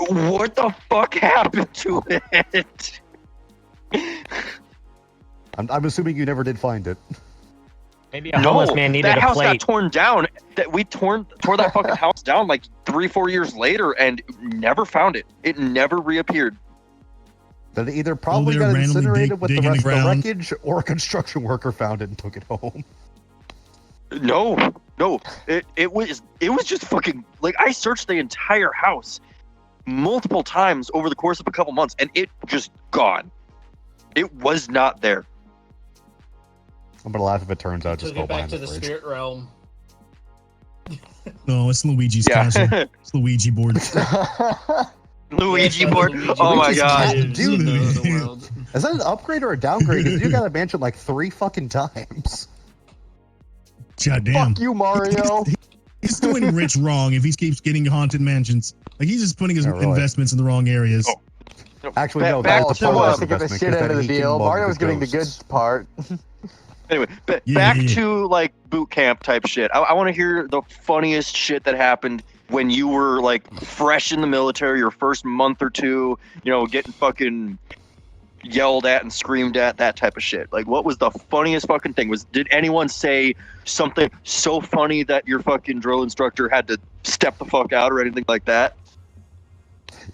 what the fuck happened to it? I'm assuming you never did find it. Maybe a homeless man needed that a house plate. got torn down. That we tore that fucking house down like 3-4 years later and never found it. It never reappeared. That either probably they got randomly incinerated with the dig in rest the of the ground. wreckage, or a construction worker found it and took it home. No. It was just fucking, like, I searched the entire house multiple times over the course of a couple months and it just gone. It was not there. I'm gonna laugh if it turns out just Took go it back behind to the the fridge. spirit realm. No, it's Luigi's castle. Yeah. It's Luigi board. Luigi Yeah, board. Luigi Oh my Luigi's god. cat. Dude. The world. Is that an upgrade or a downgrade? Because you got to mention like 3 fucking times. God damn. Fuck you, Mario. He's doing Rich wrong if he keeps getting haunted mansions. Like, he's just putting his Yeah, really. investments in the wrong areas. Oh. Actually, Back- no, back that was to, the part Someone of has the to get the investment, shit 'cause end of then the he can deal. love Mario was the getting the good ghosts. part. Anyway, Yeah, back yeah. to like boot camp type shit. I want to hear the funniest shit that happened when you were like fresh in the military, your first month or two, you know, getting fucking yelled at and screamed at, that type of shit. Like, what was the funniest fucking thing? Did anyone say something so funny that your fucking drill instructor had to step the fuck out or anything like that?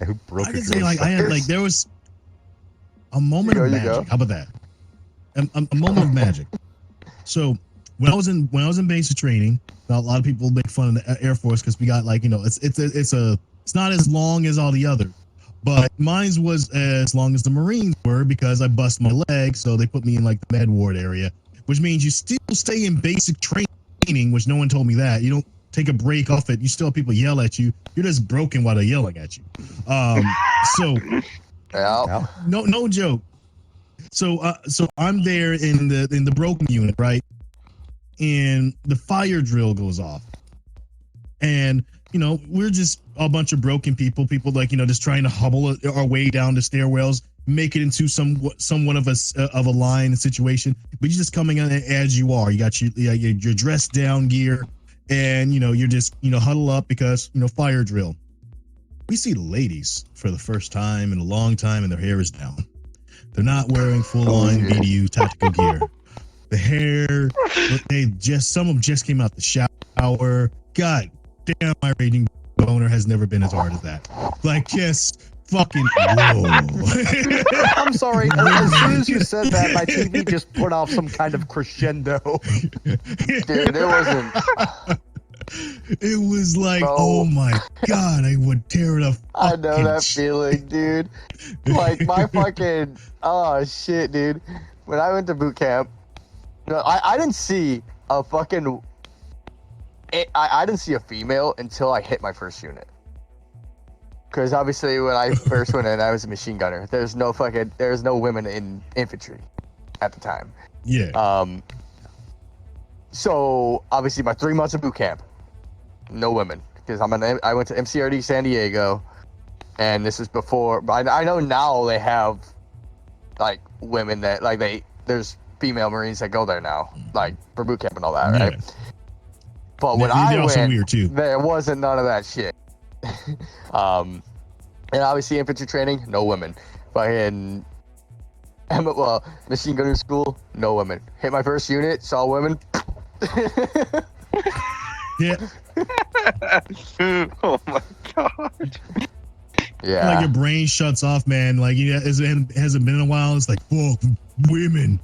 Yeah, who broke I your could say, drill like, I had, instructor? like, there was a moment of You go. magic. How about that? a moment of magic. So when I was in basic training, a lot of people make fun of the Air Force because we got like, it's not as long as all the others, but mine was as long as the Marines were because I bust my leg, so they put me in like the med ward area, which means you still stay in basic training, which no one told me that. You don't take a break off it. You still have people yell at you. You're just broken while they're yelling at you. So no joke. So I'm there in the broken unit, right? And the fire drill goes off. And, we're just a bunch of broken people like, just trying to hobble our way down the stairwells, make it into somewhat of a line situation. But you're just coming in as you are. You got your dressed down gear, and, you're just, huddle up because, fire drill. We see ladies for the first time in a long time, and their hair is down. They're not wearing full-on BDU tactical gear. The hair, some of them just came out the shower. God damn, my raging boner has never been as hard as that. Like, just fucking whoa. I'm sorry. As soon as you said that, my TV just put off some kind of crescendo. Dude, it wasn't. It was like, oh my God, I would tear it up. I know that feeling, dude. Like, my fucking, oh shit, dude. When I went to boot camp, I didn't see a fucking, I didn't see a female until I hit my first unit. Because obviously when I first went in, I was a machine gunner. There's no women in infantry at the time. Yeah. So obviously my 3 months of boot camp, no women. Because I went to MCRD San Diego, and this is before. I know now they have like women that like there's female Marines that go there now, like for boot camp and all that, right? Yeah. But when I went, weird too. there wasn't none of that shit. And obviously infantry training, no women. Fucking, machine gunner school, no women. Hit my first unit, saw women. Yeah. Oh my God. Yeah. Like your brain shuts off, man. Like it hasn't been in a while. It's like, fuck, women.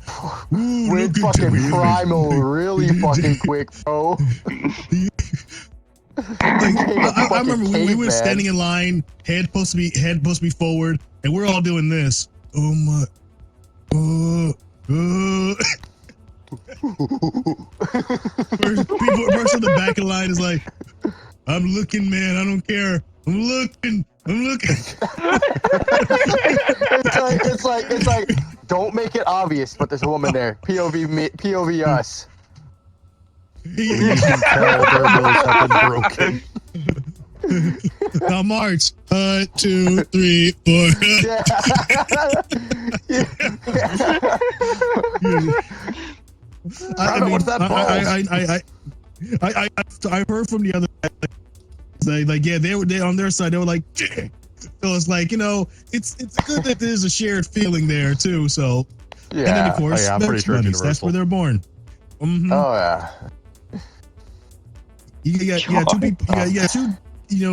Ooh, Went look at fucking them. primal really fucking quick, bro. I remember we were standing in line, head supposed to be forward, and we're all doing this. Oh my, Person in the back of the line is like, I'm looking, man. I don't care. I'm looking. It's like, don't make it obvious, but there's a woman there. POV us. You can tell they're both fucking broken. Now march. 2, 3, 4. Yeah. What's that I heard from the other like yeah, they on their side, they were like, so it's like, it's good that there's a shared feeling there too. So Yeah. And then of course, I'm pretty sure it's bunnies. That's where they're born. Mm-hmm. Oh yeah. You got two people. You got two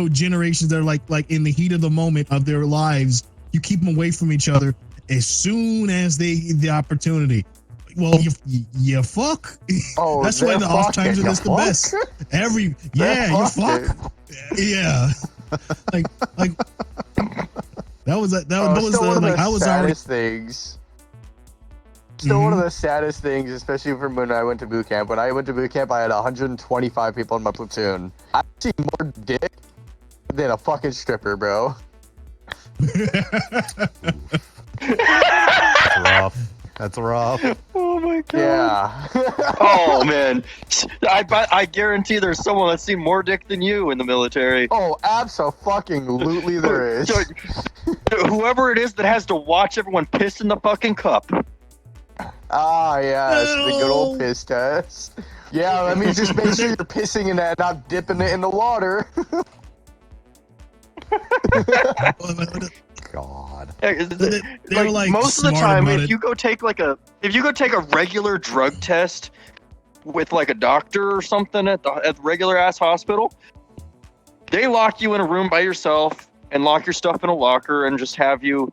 generations that are like in the heat of the moment of their lives. You keep them away from each other as soon as they get the opportunity. Well, you fuck. Oh, that's why the off times are just the best. You fuck. Yeah, like that was like I was saddest things. Still one of the saddest things, especially from when I went to boot camp. When I went to boot camp, I had 125 people in my platoon. I've seen more dick than a fucking stripper, bro. That's rough. Oh my God. Yeah. Oh man, I guarantee there's someone that's seen more dick than you in the military. Oh, absolutely there is. So, whoever it is that has to watch everyone piss in the fucking cup. Ah, yeah, it's the good old piss test. Yeah, let me just make sure you're pissing in that, not dipping it in the water. God. Like most of the time, if you go take a regular drug test with like a doctor or something at the regular ass hospital, they lock you in a room by yourself and lock your stuff in a locker and just have you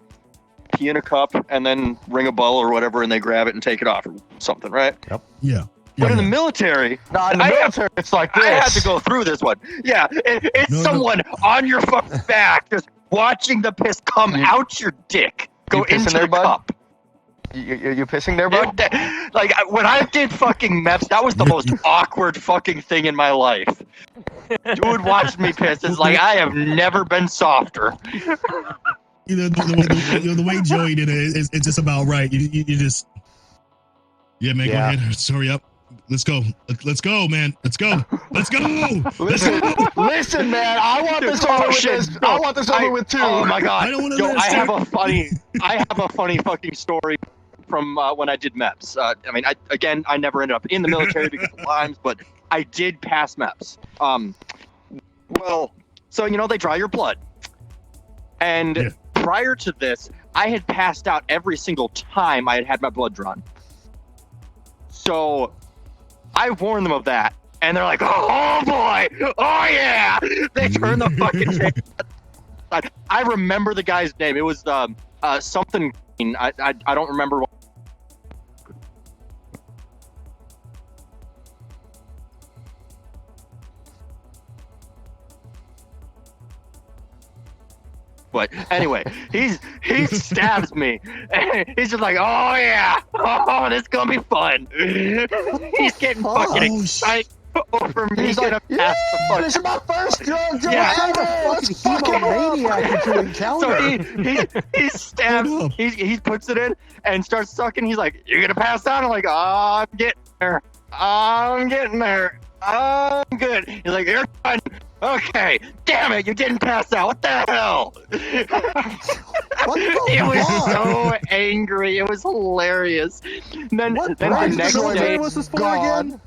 pee in a cup and then ring a bell or whatever, and they grab it and take it off or something, right? Yeah. But in the military, it's like this. I had to go through this one. Yeah, it's No, someone on your fucking back just watching the piss come out your dick, go pissing into there, the bud? cup. You pissing there, bud? Like when I did fucking MEPS, that was the most awkward fucking thing in my life. Dude watched me piss. It's like I have never been softer. The way Joey did it is it's just about right. You just, yeah, man. Yeah. Go ahead. Sorry, up. Let's go. Let's go, man. Let's go. Let's go. Listen, man. I want this over with this. I want this over with too. Oh my god. I don't wanna Yo, let I us have a funny fucking story from when I did MEPS. I mean, I never ended up in the military because of Lyme's, but I did pass MEPS. Well, so they draw your blood, and prior to this, I had passed out every single time I had had my blood drawn. So I warned them of that, and they're like, "Oh boy, oh yeah!" They turned the fucking tape. I remember the guy's name. It was something. I don't remember what. But anyway, he stabs me. And he's just like, "Oh yeah, oh this is gonna be fun." He's getting fucking excited over me. He's like, "Yeah, this is my first drug deal Yeah. ever. Let's fucking Maniac did you encounter? So he stabs, he puts it in and starts sucking. He's like, "You're gonna pass out?" I'm like, "Oh, I'm getting there. I'm getting there. I'm good." He's like, "You're fine. Okay, damn it, you didn't pass out. What the hell?" It was so angry. It was hilarious. And then the next day, was this for again?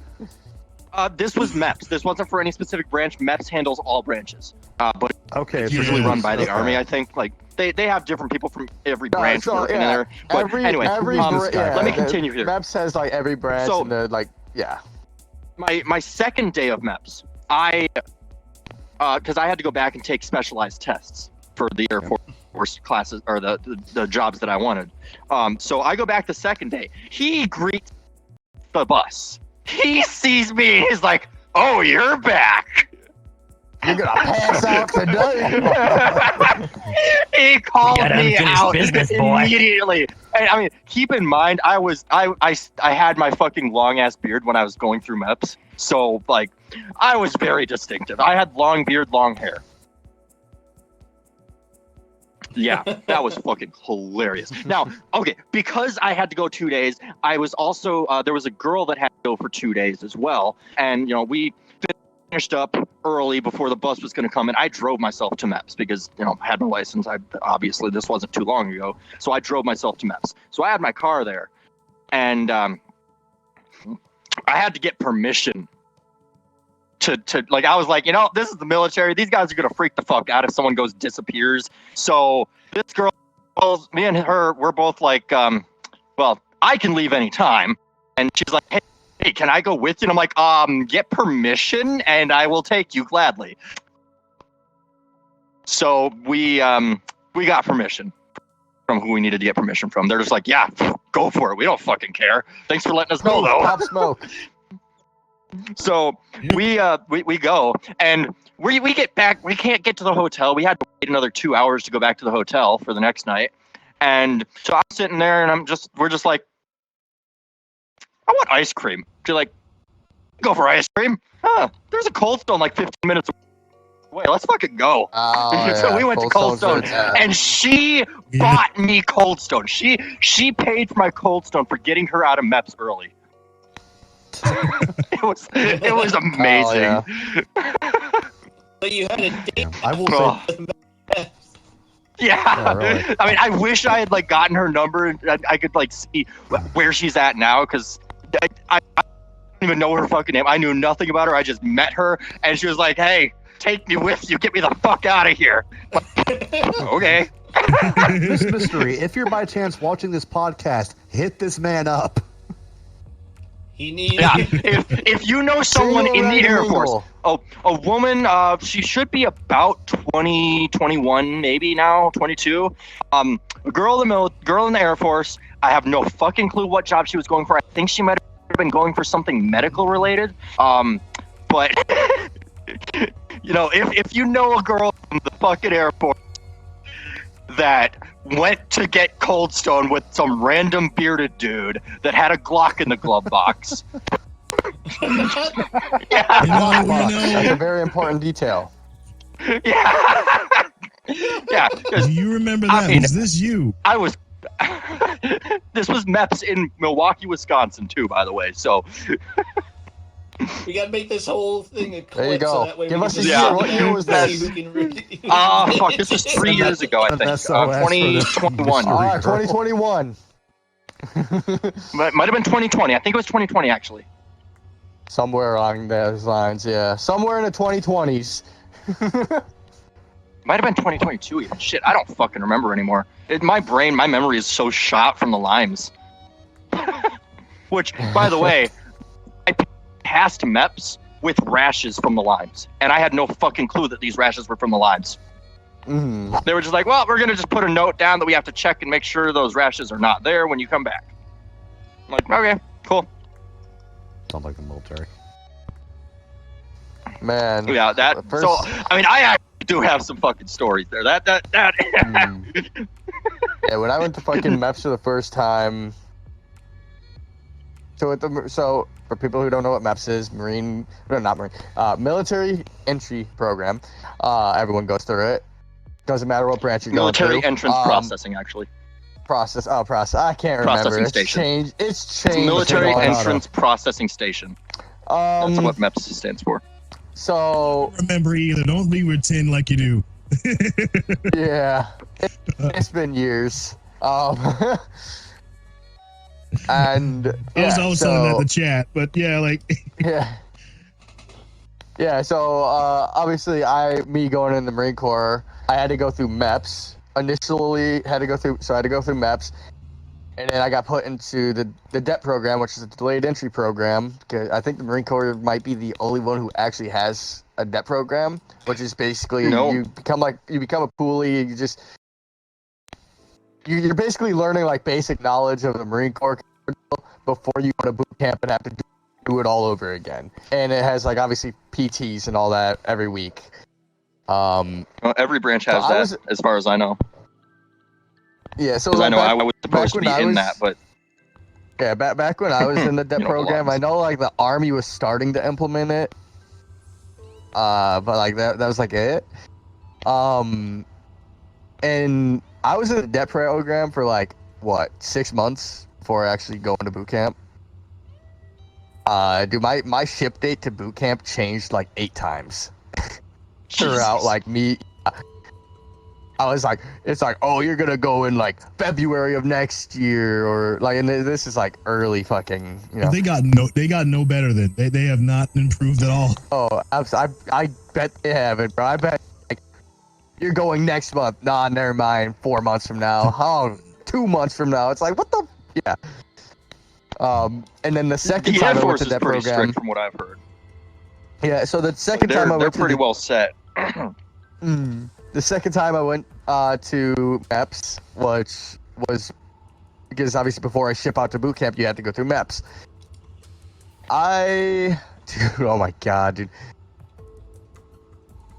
this was MEPS. This wasn't for any specific branch. MEPS handles all branches. But Okay, it's so usually run by the okay. Army, I think. Like they have different people from every branch working in there. But anyway, let me continue here. MEPS has like every branch So- and the like. Yeah. My second day of MEPS, because I had to go back and take specialized tests for the Air Force classes or the jobs that I wanted. So I go back the second day. He greets the bus. He sees me and he's like, "Oh, you're back." You're gonna pass out today. He called You got me unfinished out business, boy. immediately. And, I mean, keep in mind, I had my fucking long ass beard when I was going through MEPS, so like, I was very distinctive. I had long beard, long hair. Yeah, that was fucking hilarious. Now, okay, because I had to go 2 days, I was also there was a girl that had to go for 2 days as well, and we finished up early before the bus was going to come, and I drove myself to MEPS because I had my license. Obviously this wasn't too long ago, so I drove myself to MEPS. So I had my car there, and I had to get permission to like, I was like, this is the military. These guys are gonna freak the fuck out if someone disappears. So this girl, me and her, we're both like, well, I can leave anytime, and she's like, hey, can I go with you? And I'm like, get permission and I will take you gladly. So we got permission from who we needed to get permission from. They're just like, yeah, go for it. We don't fucking care. Thanks for letting us know, though. Pop smoke. So we go and we get back. We can't get to the hotel. We had to wait another 2 hours to go back to the hotel for the next night. And so I'm sitting there and we're just like, I want ice cream. She's like, go for ice cream? There's a Cold Stone like 15 minutes away. Let's fucking go. So we went to Cold Stone, and she bought me Cold Stone. She paid for my Cold Stone for getting her out of MEPS early. It was amazing. So you had a date. I will say. Yeah, really. I mean, I wish I had like gotten her number and I could like see where she's at now, because I don't even know her fucking name. I knew nothing about her. I just met her, and she was like, "Hey, take me with you. Get me the fuck out of here." Okay. This mystery. If you're by chance watching this podcast, hit this man up. He needs. Yeah, if you know someone in the Air Force, a woman, she should be about 20, 21, maybe now, 22. A girl in the Air Force. I have no fucking clue what job she was going for. I think she might have been going for something medical related. But you know, if you know a girl in the fucking Air Force that went to get Cold Stone with some random bearded dude that had a Glock in the glove box. Yeah. That's a very important detail. Yeah. Yeah. Do you remember that? I mean, was this you? I was. This was MEPS in Milwaukee, Wisconsin, too, by the way. So We gotta make this whole thing a clip. There you go. So that way Give we us can a just year. see What year was this? who can really- fuck, this was 3 years ago, I think. SOS for the 2021. All right, 2021. Might have been 2020. I think it was 2020, actually. Somewhere along those lines, yeah. Somewhere in the 2020s. Might have been 2022 even. Shit, I don't fucking remember anymore. My memory is so shot from the limes. Which, by the way, I passed MEPS with rashes from the limes. And I had no fucking clue that these rashes were from the limes. Mm. They were just like, well, we're going to just put a note down that we have to check and make sure those rashes are not there when you come back. I'm like, okay, cool. Sounds like the military. Man. Yeah, that. First- So, I mean, I actually do have some fucking stories there. That. Yeah, when I went to fucking MEPS for the first time. So for people who don't know what MEPS is, military entry program. Everyone goes through it. Doesn't matter what branch you're Military going through. entrance processing, actually. Process. I can't remember. Processing It's station. changed. It's changed. Military a lot. entrance processing station. That's what MEPS stands for. So Remember either. Don't pretend like you do. yeah, it's been years. And I was always telling that in the chat, but yeah, like yeah. So obviously, me going in the Marine Corps, I had to go through MEPS. Initially, I had to go through MEPS, and then I got put into the DEP program, which is a delayed entry program. I think the Marine Corps might be the only one who actually has a DEP program, which is basically you become a poolie. You're basically learning like basic knowledge of the Marine Corps before you go to boot camp and have to do it all over again. And it has like obviously PTs and all that every week. Well, every branch has that, as far as I know. Yeah, so Because like I know I was supposed to be in that, but yeah, back when I was in the DEP program, I know like the Army was starting to implement it. But like that was like it. And I was in the DEP program for like 6 months before actually going to boot camp. Dude, my ship date to boot camp changed like 8 times throughout like me. I was like, it's like, oh, you're gonna go in like February of next year, or like, and this is like early fucking, you know. They got no better than they have not improved at all. Oh, I bet they haven't, bro. I bet like you're going next month. Nah, never mind. 4 months from now. Oh, 2 months from now. It's like, what the? Yeah. And then the second time I went to that pretty program, strict from what I've heard. yeah. So the second time I They're went to pretty well set. the second time I went to MEPS, which was because obviously before I ship out to boot camp, you had to go through MEPS. Dude, oh my god, dude.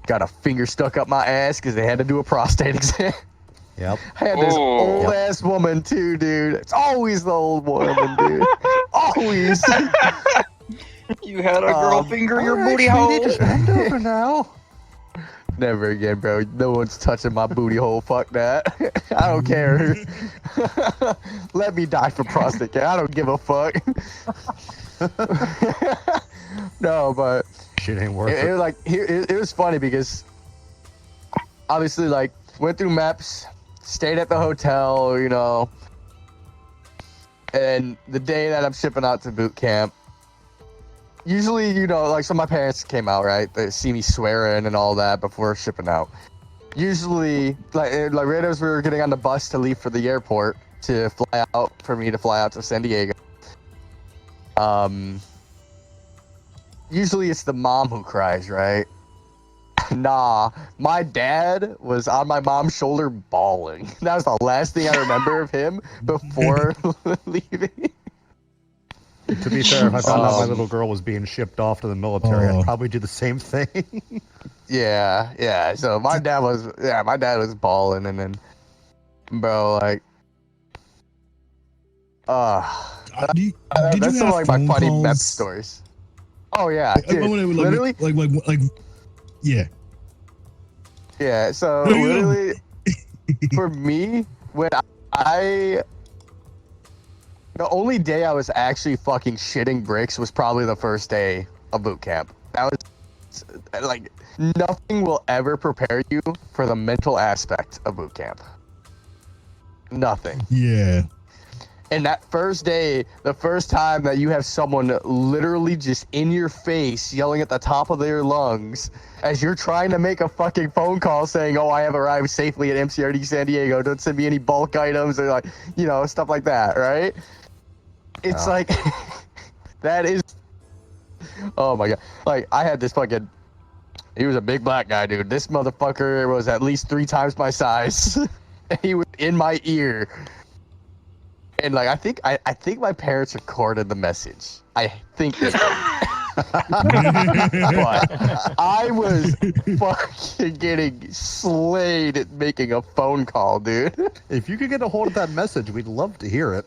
Got a finger stuck up my ass because they had to do a prostate exam. Yep. I had this old ass woman too, dude. It's always the old woman, dude. Always. You had a girl finger your booty sweetie, hole. just bend over now. Never again, bro. No one's touching my booty hole. Fuck that. I don't care. Let me die for prostate cancer. I don't give a fuck. No, but Shit ain't worth it it. was like it was funny because obviously like went through MEPS, stayed at the hotel, you know, and the day that I'm shipping out to boot camp, usually, you know, like, so my parents came out, right? They see me swearing and all that before shipping out. Usually, like right as we were getting on the bus to leave for the airport to fly out, for me to fly out to San Diego, usually it's the mom who cries, right? Nah, my dad was on my mom's shoulder bawling. That was the last thing I remember of him before leaving. To be fair, if I found out my little girl was being shipped off to the military, I'd probably do the same thing. Yeah. So my dad was balling, and then, bro, like, did that's you some have like my phone funny calls? mep stories. Oh yeah, dude, literally. Yeah. Yeah. So No, literally, for me, when the only day I was actually fucking shitting bricks was probably the first day of boot camp. That was like, nothing will ever prepare you for the mental aspect of boot camp. Nothing. Yeah. And that first day, the first time that you have someone literally just in your face yelling at the top of their lungs as you're trying to make a fucking phone call saying, "Oh, I have arrived safely at MCRD San Diego. Don't send me any bulk items," or like, stuff like that, right? It's like, that is, oh my god. Like, I had this fucking, he was a big black guy, dude. This motherfucker was at least 3 times my size. He was in my ear. And like, I think my parents recorded the message. I think they did. But I was fucking getting slayed at making a phone call, dude. If you could get a hold of that message, we'd love to hear it.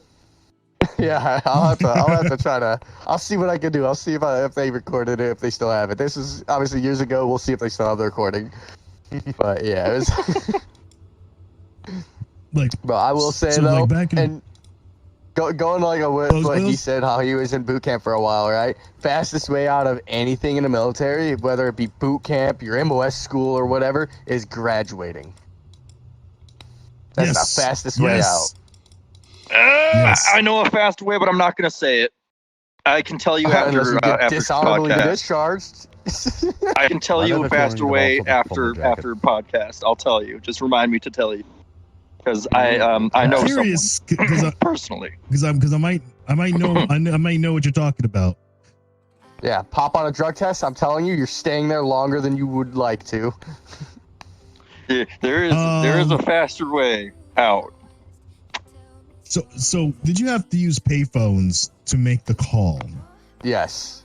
Yeah, I'll have to try to. I'll see what I can do. I'll see if they recorded it, if they still have it. This is obviously years ago. We'll see if they still have the recording. But yeah, it was. Like, but I will say so, though, like, back in... and going like what he said, how he was in boot camp for a while, right? Fastest way out of anything in the military, whether it be boot camp, your MOS school, or whatever, is graduating. That's the fastest way out. I know a fast way, but I'm not going to say it. I can tell you after dishonorably podcast. Discharged. I can tell you a faster way after podcast. I'll tell you. Just remind me to tell you, because I know curious, someone personally. Because I might know I might know what you're talking about. Yeah, pop on a drug test. I'm telling you, you're staying there longer than you would like to. Yeah, there is a faster way out. So did you have to use payphones to make the call? Yes.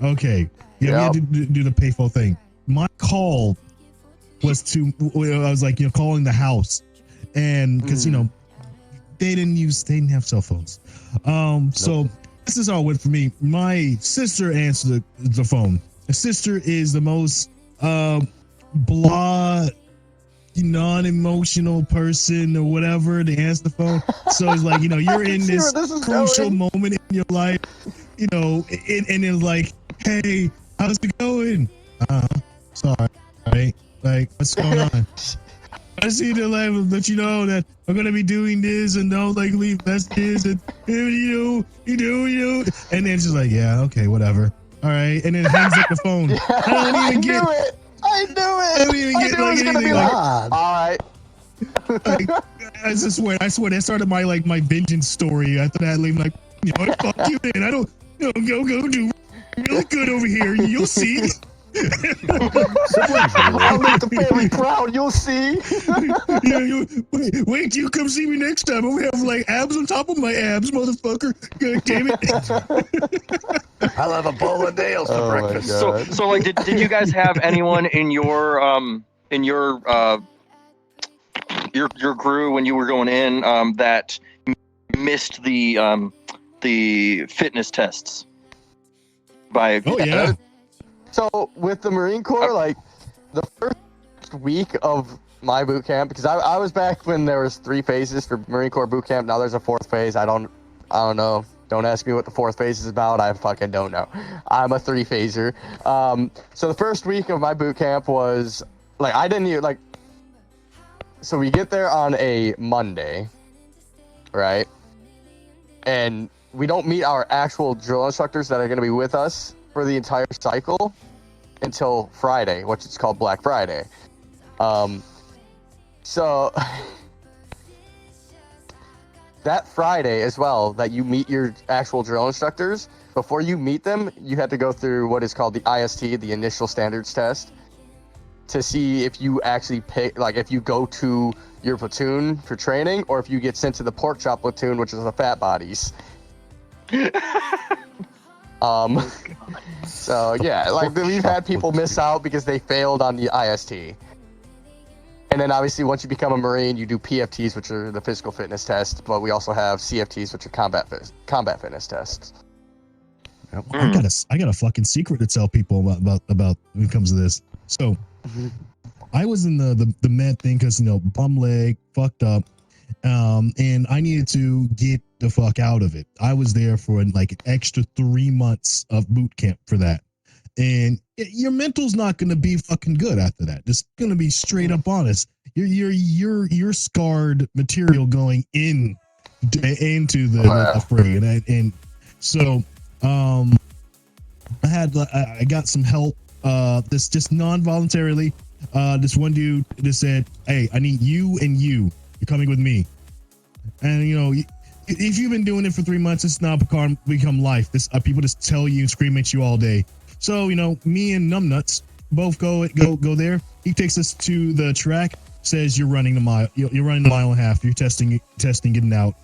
Okay. Yeah, we had to do the payphone thing. My call was I was like, calling the house, and because they didn't have cell phones. So this is how it went for me. My sister answered the phone. My sister is the most blah, non-emotional person or whatever to answer the phone. So it's like, you're in this crucial moment in your life, and it's like, "Hey, how's it going? Sorry, right? Like, what's going on? I see the let you know that I'm gonna be doing this, and don't like leave messages, and you know, and then she's like, yeah, okay, whatever, all right, and then hangs up the phone. I don't even get it. I knew it. I don't even get like anything. Like, all right. Like, I swear, that started my vengeance story. After that, like, fuck you, man. I don't, go do real good over here. You'll see. I'll make the family proud. You'll see. Wait till you come see me next time. I'm gonna have like abs on top of my abs, motherfucker. God damn it. I'll have a bowl of nails for breakfast. So like, did you guys have anyone in your crew when you were going in that missed the fitness tests? So with the Marine Corps, like the first week of my boot camp, because I was back when there was 3 phases for Marine Corps boot camp. Now there's a 4th phase. I don't know. Don't ask me what the 4th phase is about. I fucking don't know. I'm a 3-phaser. So the first week of my boot camp was like, I didn't even like. So we get there on a Monday, right? And we don't meet our actual drill instructors that are going to be with us for the entire cycle until Friday, which is called Black Friday. So that Friday as well, that you meet your actual drill instructors, before you meet them, you had to go through what is called the IST, the Initial Standards Test. to see if you actually pick, like if you go to your platoon for training or if you get sent to the pork chop platoon, which is the fat bodies. So yeah, like we've had people miss out because they failed on the IST. And then obviously once you become a Marine, you do PFTs, which are the physical fitness tests, but we also have CFTs, which are combat fitness tests. I got a fucking secret to tell people about when it comes to this. So I was in the med thing because, you know, bum leg, fucked up. And I needed to get the fuck out of it. I was there for like an extra 3 months of boot camp for that. And your mental's not going to be fucking good after that. Just going to be straight up honest. You're scarred material going into the fray. And so, I got some help, this just non-voluntarily. This one dude just said, "Hey, I need you and you're coming with me." And you know, if you've been doing it for 3 months, it's now become life. This people just tell you and scream at you all day. So you know, me and Numbnuts both go there. He takes us to the track, says you're running the mile. You're running the mile and a half. You're testing, getting out.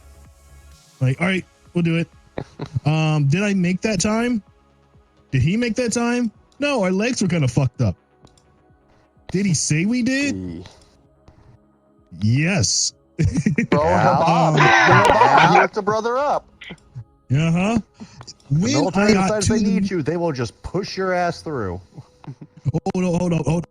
Like, all right, we'll do it. Did I make that time? Did he make that time? No, our legs were kind of fucked up. Did he say we did? Yes. Bro, you have to brother up. Uh-huh. When the military decides they need you, they will just push your ass through. Hold on.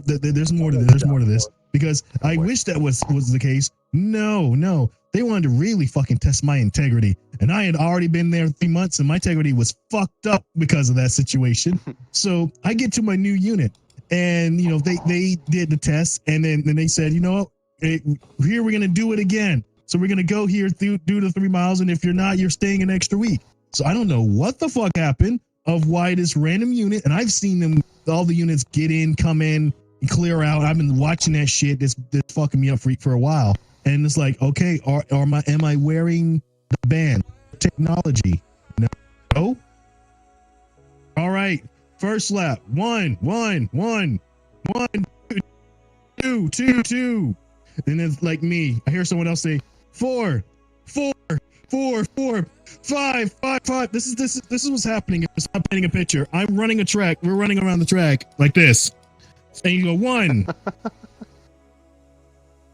There's more to this. There's more to this. Because I wish that was the case. No. They wanted to really fucking test my integrity. And I had already been there 3 months and my integrity was fucked up because of that situation. So I get to my new unit and, you know, they did the test and then they said, you know what, here we're going to do it again. So we're going to go here do the 3 miles. And if you're not, you're staying an extra week. So I don't know what the fuck happened of why this random unit, and I've seen all the units get in, come in, and clear out. I've been watching that shit. That's fucking me up for a while. And it's like, okay, am I wearing the band technology? No. All right. First lap. One, two. And it's like me. I hear someone else say 4, 5. This is what's happening. It's not painting a picture. I'm running a track. We're running around the track like this. And you go 1,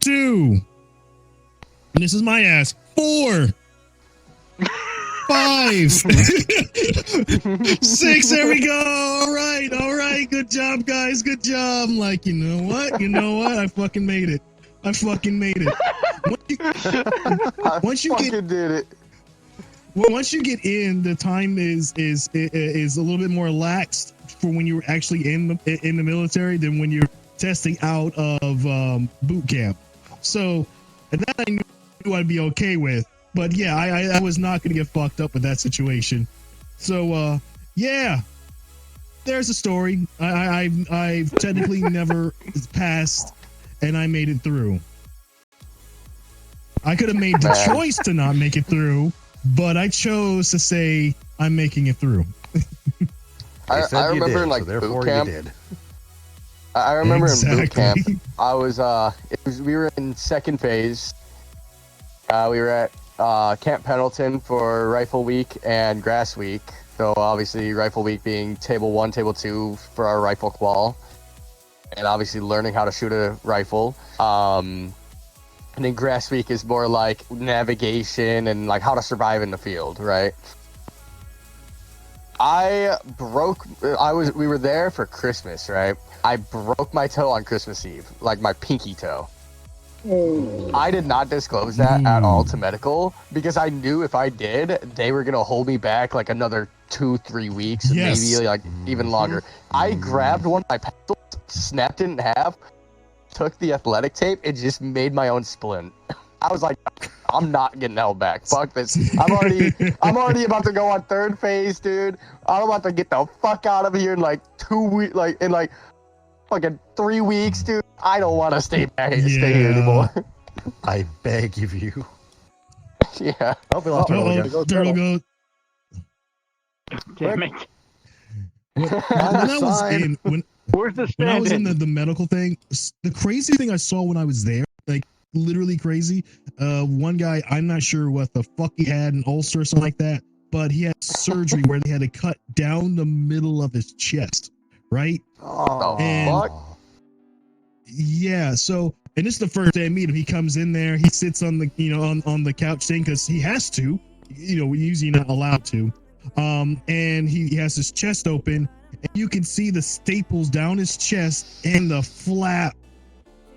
2. And this is my ass. 4, 5, 6. There we go. All right. Good job, guys. Good job. I'm like, you know what? I fucking made it. Once you get in, the time is a little bit more relaxed for when you're actually in the military than when you're testing out of boot camp. So, and that I knew I'd be okay with. But yeah, I was not going to get fucked up with that situation. So yeah, there's a story. I've technically never passed, and I made it through. I could have made the choice to not make it through, but I chose to say I'm making it through. I remember in like boot camp. I remember in boot camp. I was we were in second phase. We were at Camp Pendleton for Rifle Week and Grass Week. So obviously Rifle Week being table 1, table 2 for our rifle qual, and obviously learning how to shoot a rifle. And then Grass Week is more like navigation and like how to survive in the field, right? We were there for Christmas, right? I broke my toe on Christmas Eve, like my pinky toe. I did not disclose that at all to medical because I knew if I did, they were gonna hold me back like another 2-3 weeks, maybe like even longer. I grabbed one of my pencils, snapped it in half, took the athletic tape, and just made my own splint. I was like, I'm not getting held back. Fuck this. I'm already about to go on third phase, dude. I'm about to get the fuck out of here in like 2 weeks, like in like fucking 3 weeks, dude. I don't want to stay here anymore. I beg of you. Yeah. I'll be lost. Turtle go. Damn it. When Where's the when I was in stand-in? the medical thing, the crazy thing I saw when I was there, like literally crazy. One guy, I'm not sure what the fuck he had, an ulcer or something like that, but he had surgery where they had to cut down the middle of his chest, right? Oh, And fuck. yeah, so and this is the first day I meet him. He comes in there, he sits on the on the couch thing because he has to, usually not allowed to. And he has his chest open, and you can see the staples down his chest and the flap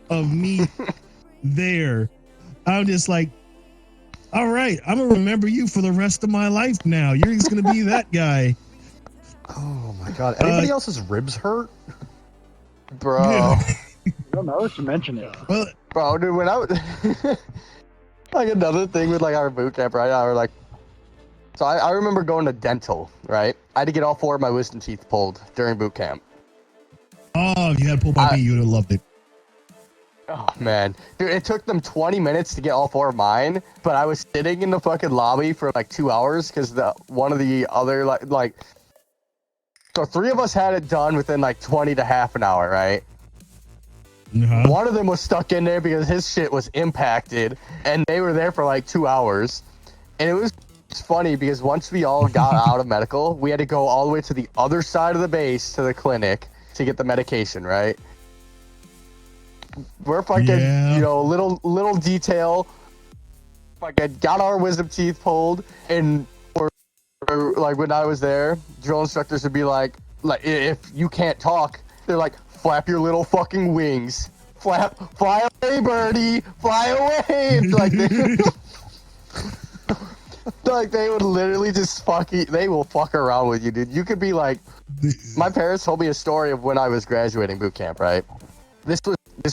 of meat there. I'm just like, all right, I'm gonna remember you for the rest of my life now. You're just gonna be that guy. Oh my god. Anybody else's ribs hurt? Bro. Yeah. I don't know to mention it. Well, Bro, dude, when I was like another thing with like our boot camp, right? I was like, so I remember going to dental, right? I had to get all 4 of my wisdom teeth pulled during boot camp. oh, if you had pulled by me, you would have loved it. Oh man, dude, it took them 20 minutes to get all 4 of mine, but I was sitting in the fucking lobby for like 2 hours because one of the other like so 3 of us had it done within like 20 to half an hour, right? Uh-huh. One of them was stuck in there because his shit was impacted, and they were there for like 2 hours. And it was funny because once we all got out of medical, we had to go all the way to the other side of the base to the clinic to get the medication, right? We're fucking, Yeah. little detail. Fucking got our wisdom teeth pulled, and or like when I was there, drill instructors would be like if you can't talk, they're like, flap your little fucking wings. Fly away, birdie, fly away. Like they would literally just they will fuck around with you, dude. You could be like, my parents told me a story of when I was graduating boot camp, right? This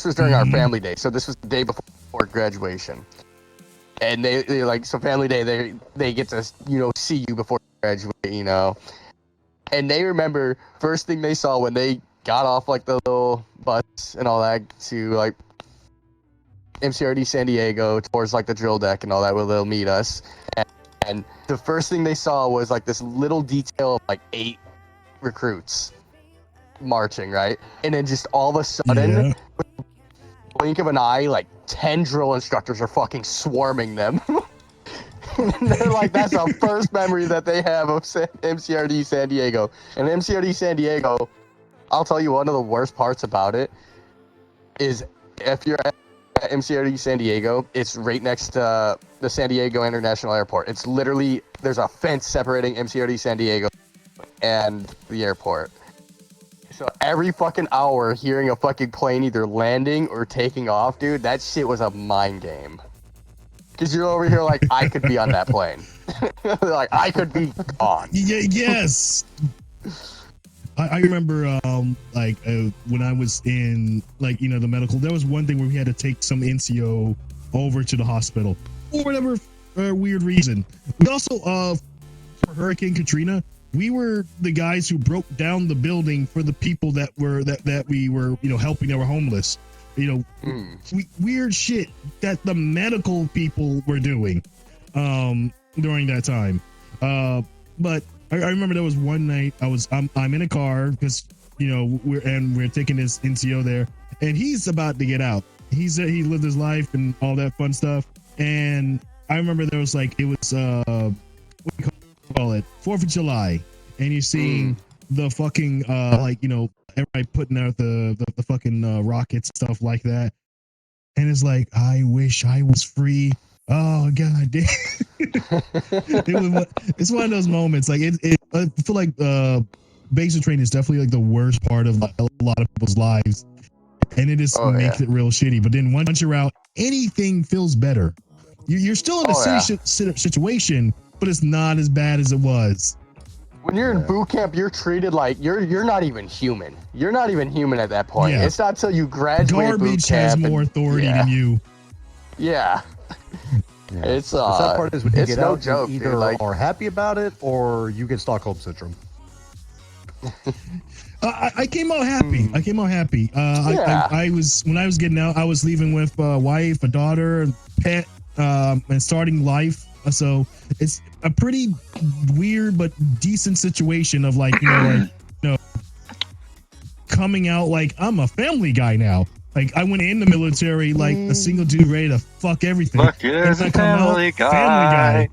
was during our family day, so this was the day before graduation. And they like, so family day, they get to, see you before you graduate, And they remember first thing they saw when they got off like the little bus and all that to like MCRD San Diego towards like the drill deck and all that where they'll meet us. And the first thing they saw was like this little detail of like 8 recruits marching, right? And then just all of a sudden, with the blink of an eye, like 10 drill instructors are fucking swarming them. And they're like, that's the first memory that they have of MCRD San Diego. And MCRD San Diego, I'll tell you one of the worst parts about it is if you're at MCRD San Diego, it's right next to the San Diego International Airport. It's literally, there's a fence separating MCRD San Diego and the airport. So every fucking hour hearing a fucking plane either landing or taking off, dude, that shit was a mind game. Because you're over here like, I could be on that plane. Like, I could be gone. Yes. I remember, when I was in, the medical, there was one thing where we had to take some NCO over to the hospital for whatever weird reason. We also, for Hurricane Katrina, we were the guys who broke down the building for the people that we were, helping that were homeless. Weird shit that the medical people were doing during that time. But I remember there was one night I'm in a car because we're taking this NCO there, and he's about to get out. He lived his life and all that fun stuff. And I remember there was what do you call it, 4th of July, and you're seeing the fucking everybody putting out the fucking rockets, stuff like that. And it's like, I wish I was free. Oh god damn. It's one of those moments. Like I feel like basic training is definitely like the worst part of a lot of people's lives, and it just makes it real shitty. But then once you're out, anything feels better. You're still in a serious situation, but it's not as bad as it was. When you're in boot camp, you're treated like you're not even human. You're not even human at that point. Yeah. It's not till you graduate Garbage boot camp has more authority than you. Yeah. Yeah. It's the sad part is when you get no out, joke, you either dude, are happy about it or you get Stockholm syndrome. I came out happy. I came out happy. I was, when I was getting out, I was leaving with a wife, a daughter, pet, and starting life. So it's a pretty weird but decent situation of coming out like I'm a family guy now. Like I went in the military like a single dude ready to fuck everything. Look, there's a family guy. Family guy.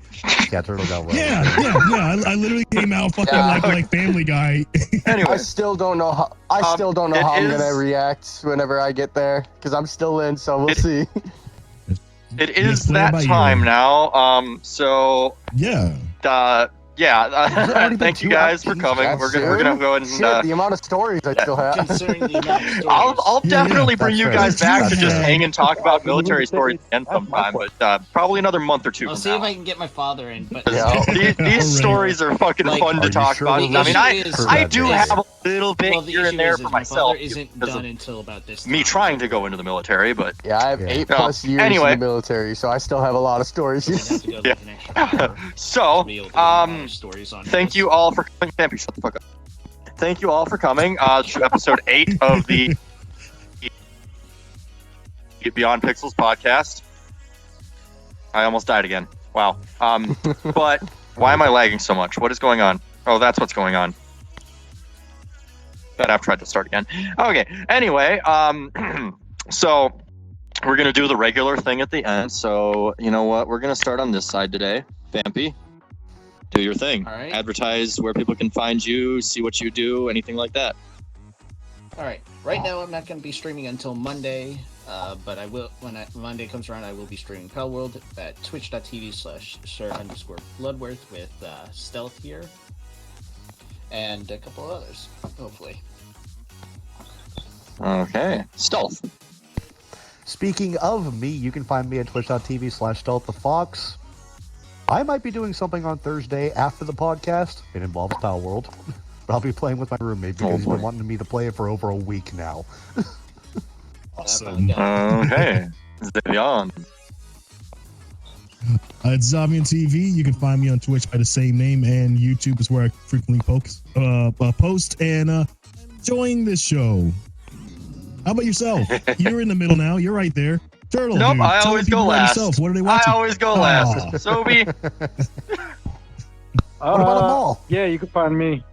Yeah, Turtle got well. Yeah. I literally came out fucking like Family Guy. Anyway, I still don't know how. how I'm gonna react whenever I get there because I'm still in. So we'll see. It is that time now. So yeah. Thank you guys for coming. We're gonna go ahead and the amount of stories I still have. Considering the amount of stories. I'll definitely bring you guys back to just fair. hang and talk about military stories again sometime, but probably another month or two. I'll from see now. if I can get my father in. But These stories are fucking fun to talk about. the I mean, issue I is- do have a little bit well, the here issue and there is for my myself. father isn't because done of until about this. me time. trying to go into the military, but Yeah, I have 8+ years Anyway. in the military, so I still have a lot of stories. I'd have to go like an extra hour so to be able to get a lot of stories on thank this. you all for coming. Stampy, shut the fuck up. Thank you all for coming to episode 8 of the Beyond Pixels podcast. I almost died again. Wow. But why am I lagging so much? What is going on? Oh, that's what's going on. But I've tried to start again. Okay. Anyway, so we're gonna do the regular thing at the end. So you know what? We're gonna start on this side today. Vampy, do your thing. All right. Advertise where people can find you, see what you do, anything like that. All right. Right now, I'm not going to be streaming until Monday, but I will when Monday comes around. I will be streaming Pal World at twitch.tv/sir_Bloodworth with Stealth here and a couple others, hopefully. Okay. Stealth. Speaking of me, you can find me at twitch.tv/StealthTheFox. I might be doing something on Thursday after the podcast. It involves Pal World. But I'll be playing with my roommate because he's been wanting me to play it for over a week now. Awesome. Okay. Zion. It's Zavian TV. You can find me on Twitch by the same name, and YouTube is where I frequently post and enjoying this show. How about yourself? You're in the middle now. You're right there. Turtle. Nope, dude. I Tell always people go about last. yourself. What are they I watching? always go last. Sobe. What about them all? Yeah, you can find me.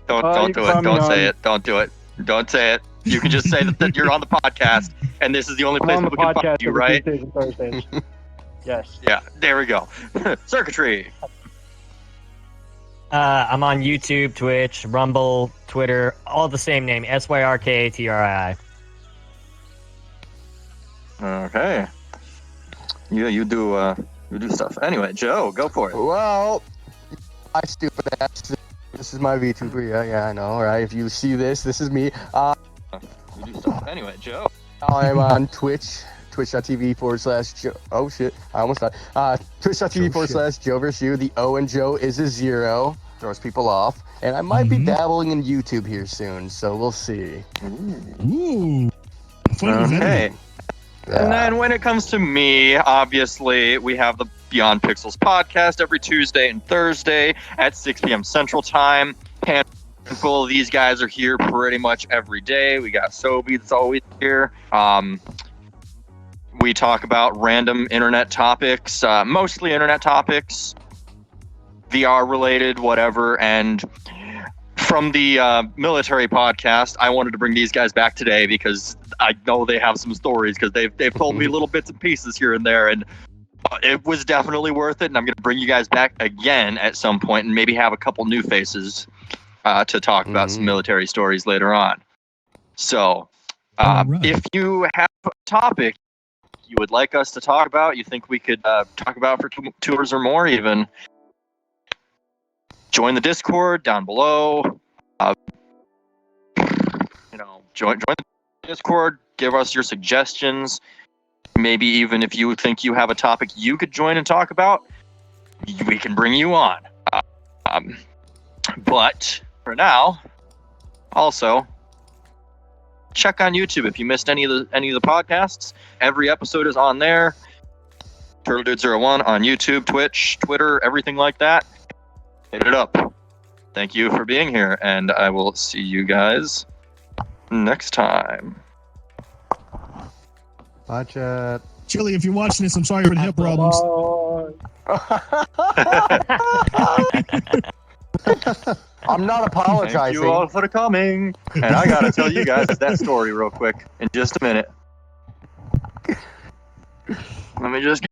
Don't you do can it. find me Don't say on- it. Don't do it. Don't say it. You can just say that you're on the podcast, and this is the only I'm place on the people can find podcast you, every right? Tuesdays and Thursdays. Yes. Yeah, there we go. Circuitry. I'm on YouTube, Twitch, Rumble, Twitter, all the same name, SYRKATRII. Okay. Yeah, you do stuff. Anyway, Joe, go for it. Well, I stupid ass. This is my VTuber. Yeah, I know, right? If you see this, this is me. You do stuff. Anyway, Joe. I'm on Twitch. Twitch.tv/Joe. Oh shit, I almost died. Twitch.tv/Joe the O in Joe is a 0. Throws people off. And I might be dabbling in YouTube here soon, so we'll see. Ooh. Fun with Okay. editing. And then when it comes to me, obviously, we have the Beyond Pixels podcast every Tuesday and Thursday at 6 p.m. Central Time. Handful of these guys are here pretty much every day. We got Sobe that's always here. We talk about random internet topics, mostly internet topics, VR related, whatever. And from the military podcast, I wanted to bring these guys back today because I know they have some stories because they've told me little bits and pieces here and there, and it was definitely worth it. And I'm going to bring you guys back again at some point and maybe have a couple new faces to talk about some military stories later on. So Alright. if you have a topic you would like us to talk about, you think we could talk about for 2 hours or more even, join the Discord down below. Join the Discord. Give us your suggestions. Maybe even if you think you have a topic you could join and talk about, we can bring you on. But for now, also check on YouTube if you missed any of the podcasts. Every episode is on there. TurtleDude01 on YouTube, Twitch, Twitter, everything like that. Hit it up. Thank you for being here, and I will see you guys next time. Bye, chat. Chili, if you're watching this, I'm sorry for the hip problems. I'm not apologizing. Thank you all for coming. And I gotta tell you guys that story real quick in just a minute. Let me just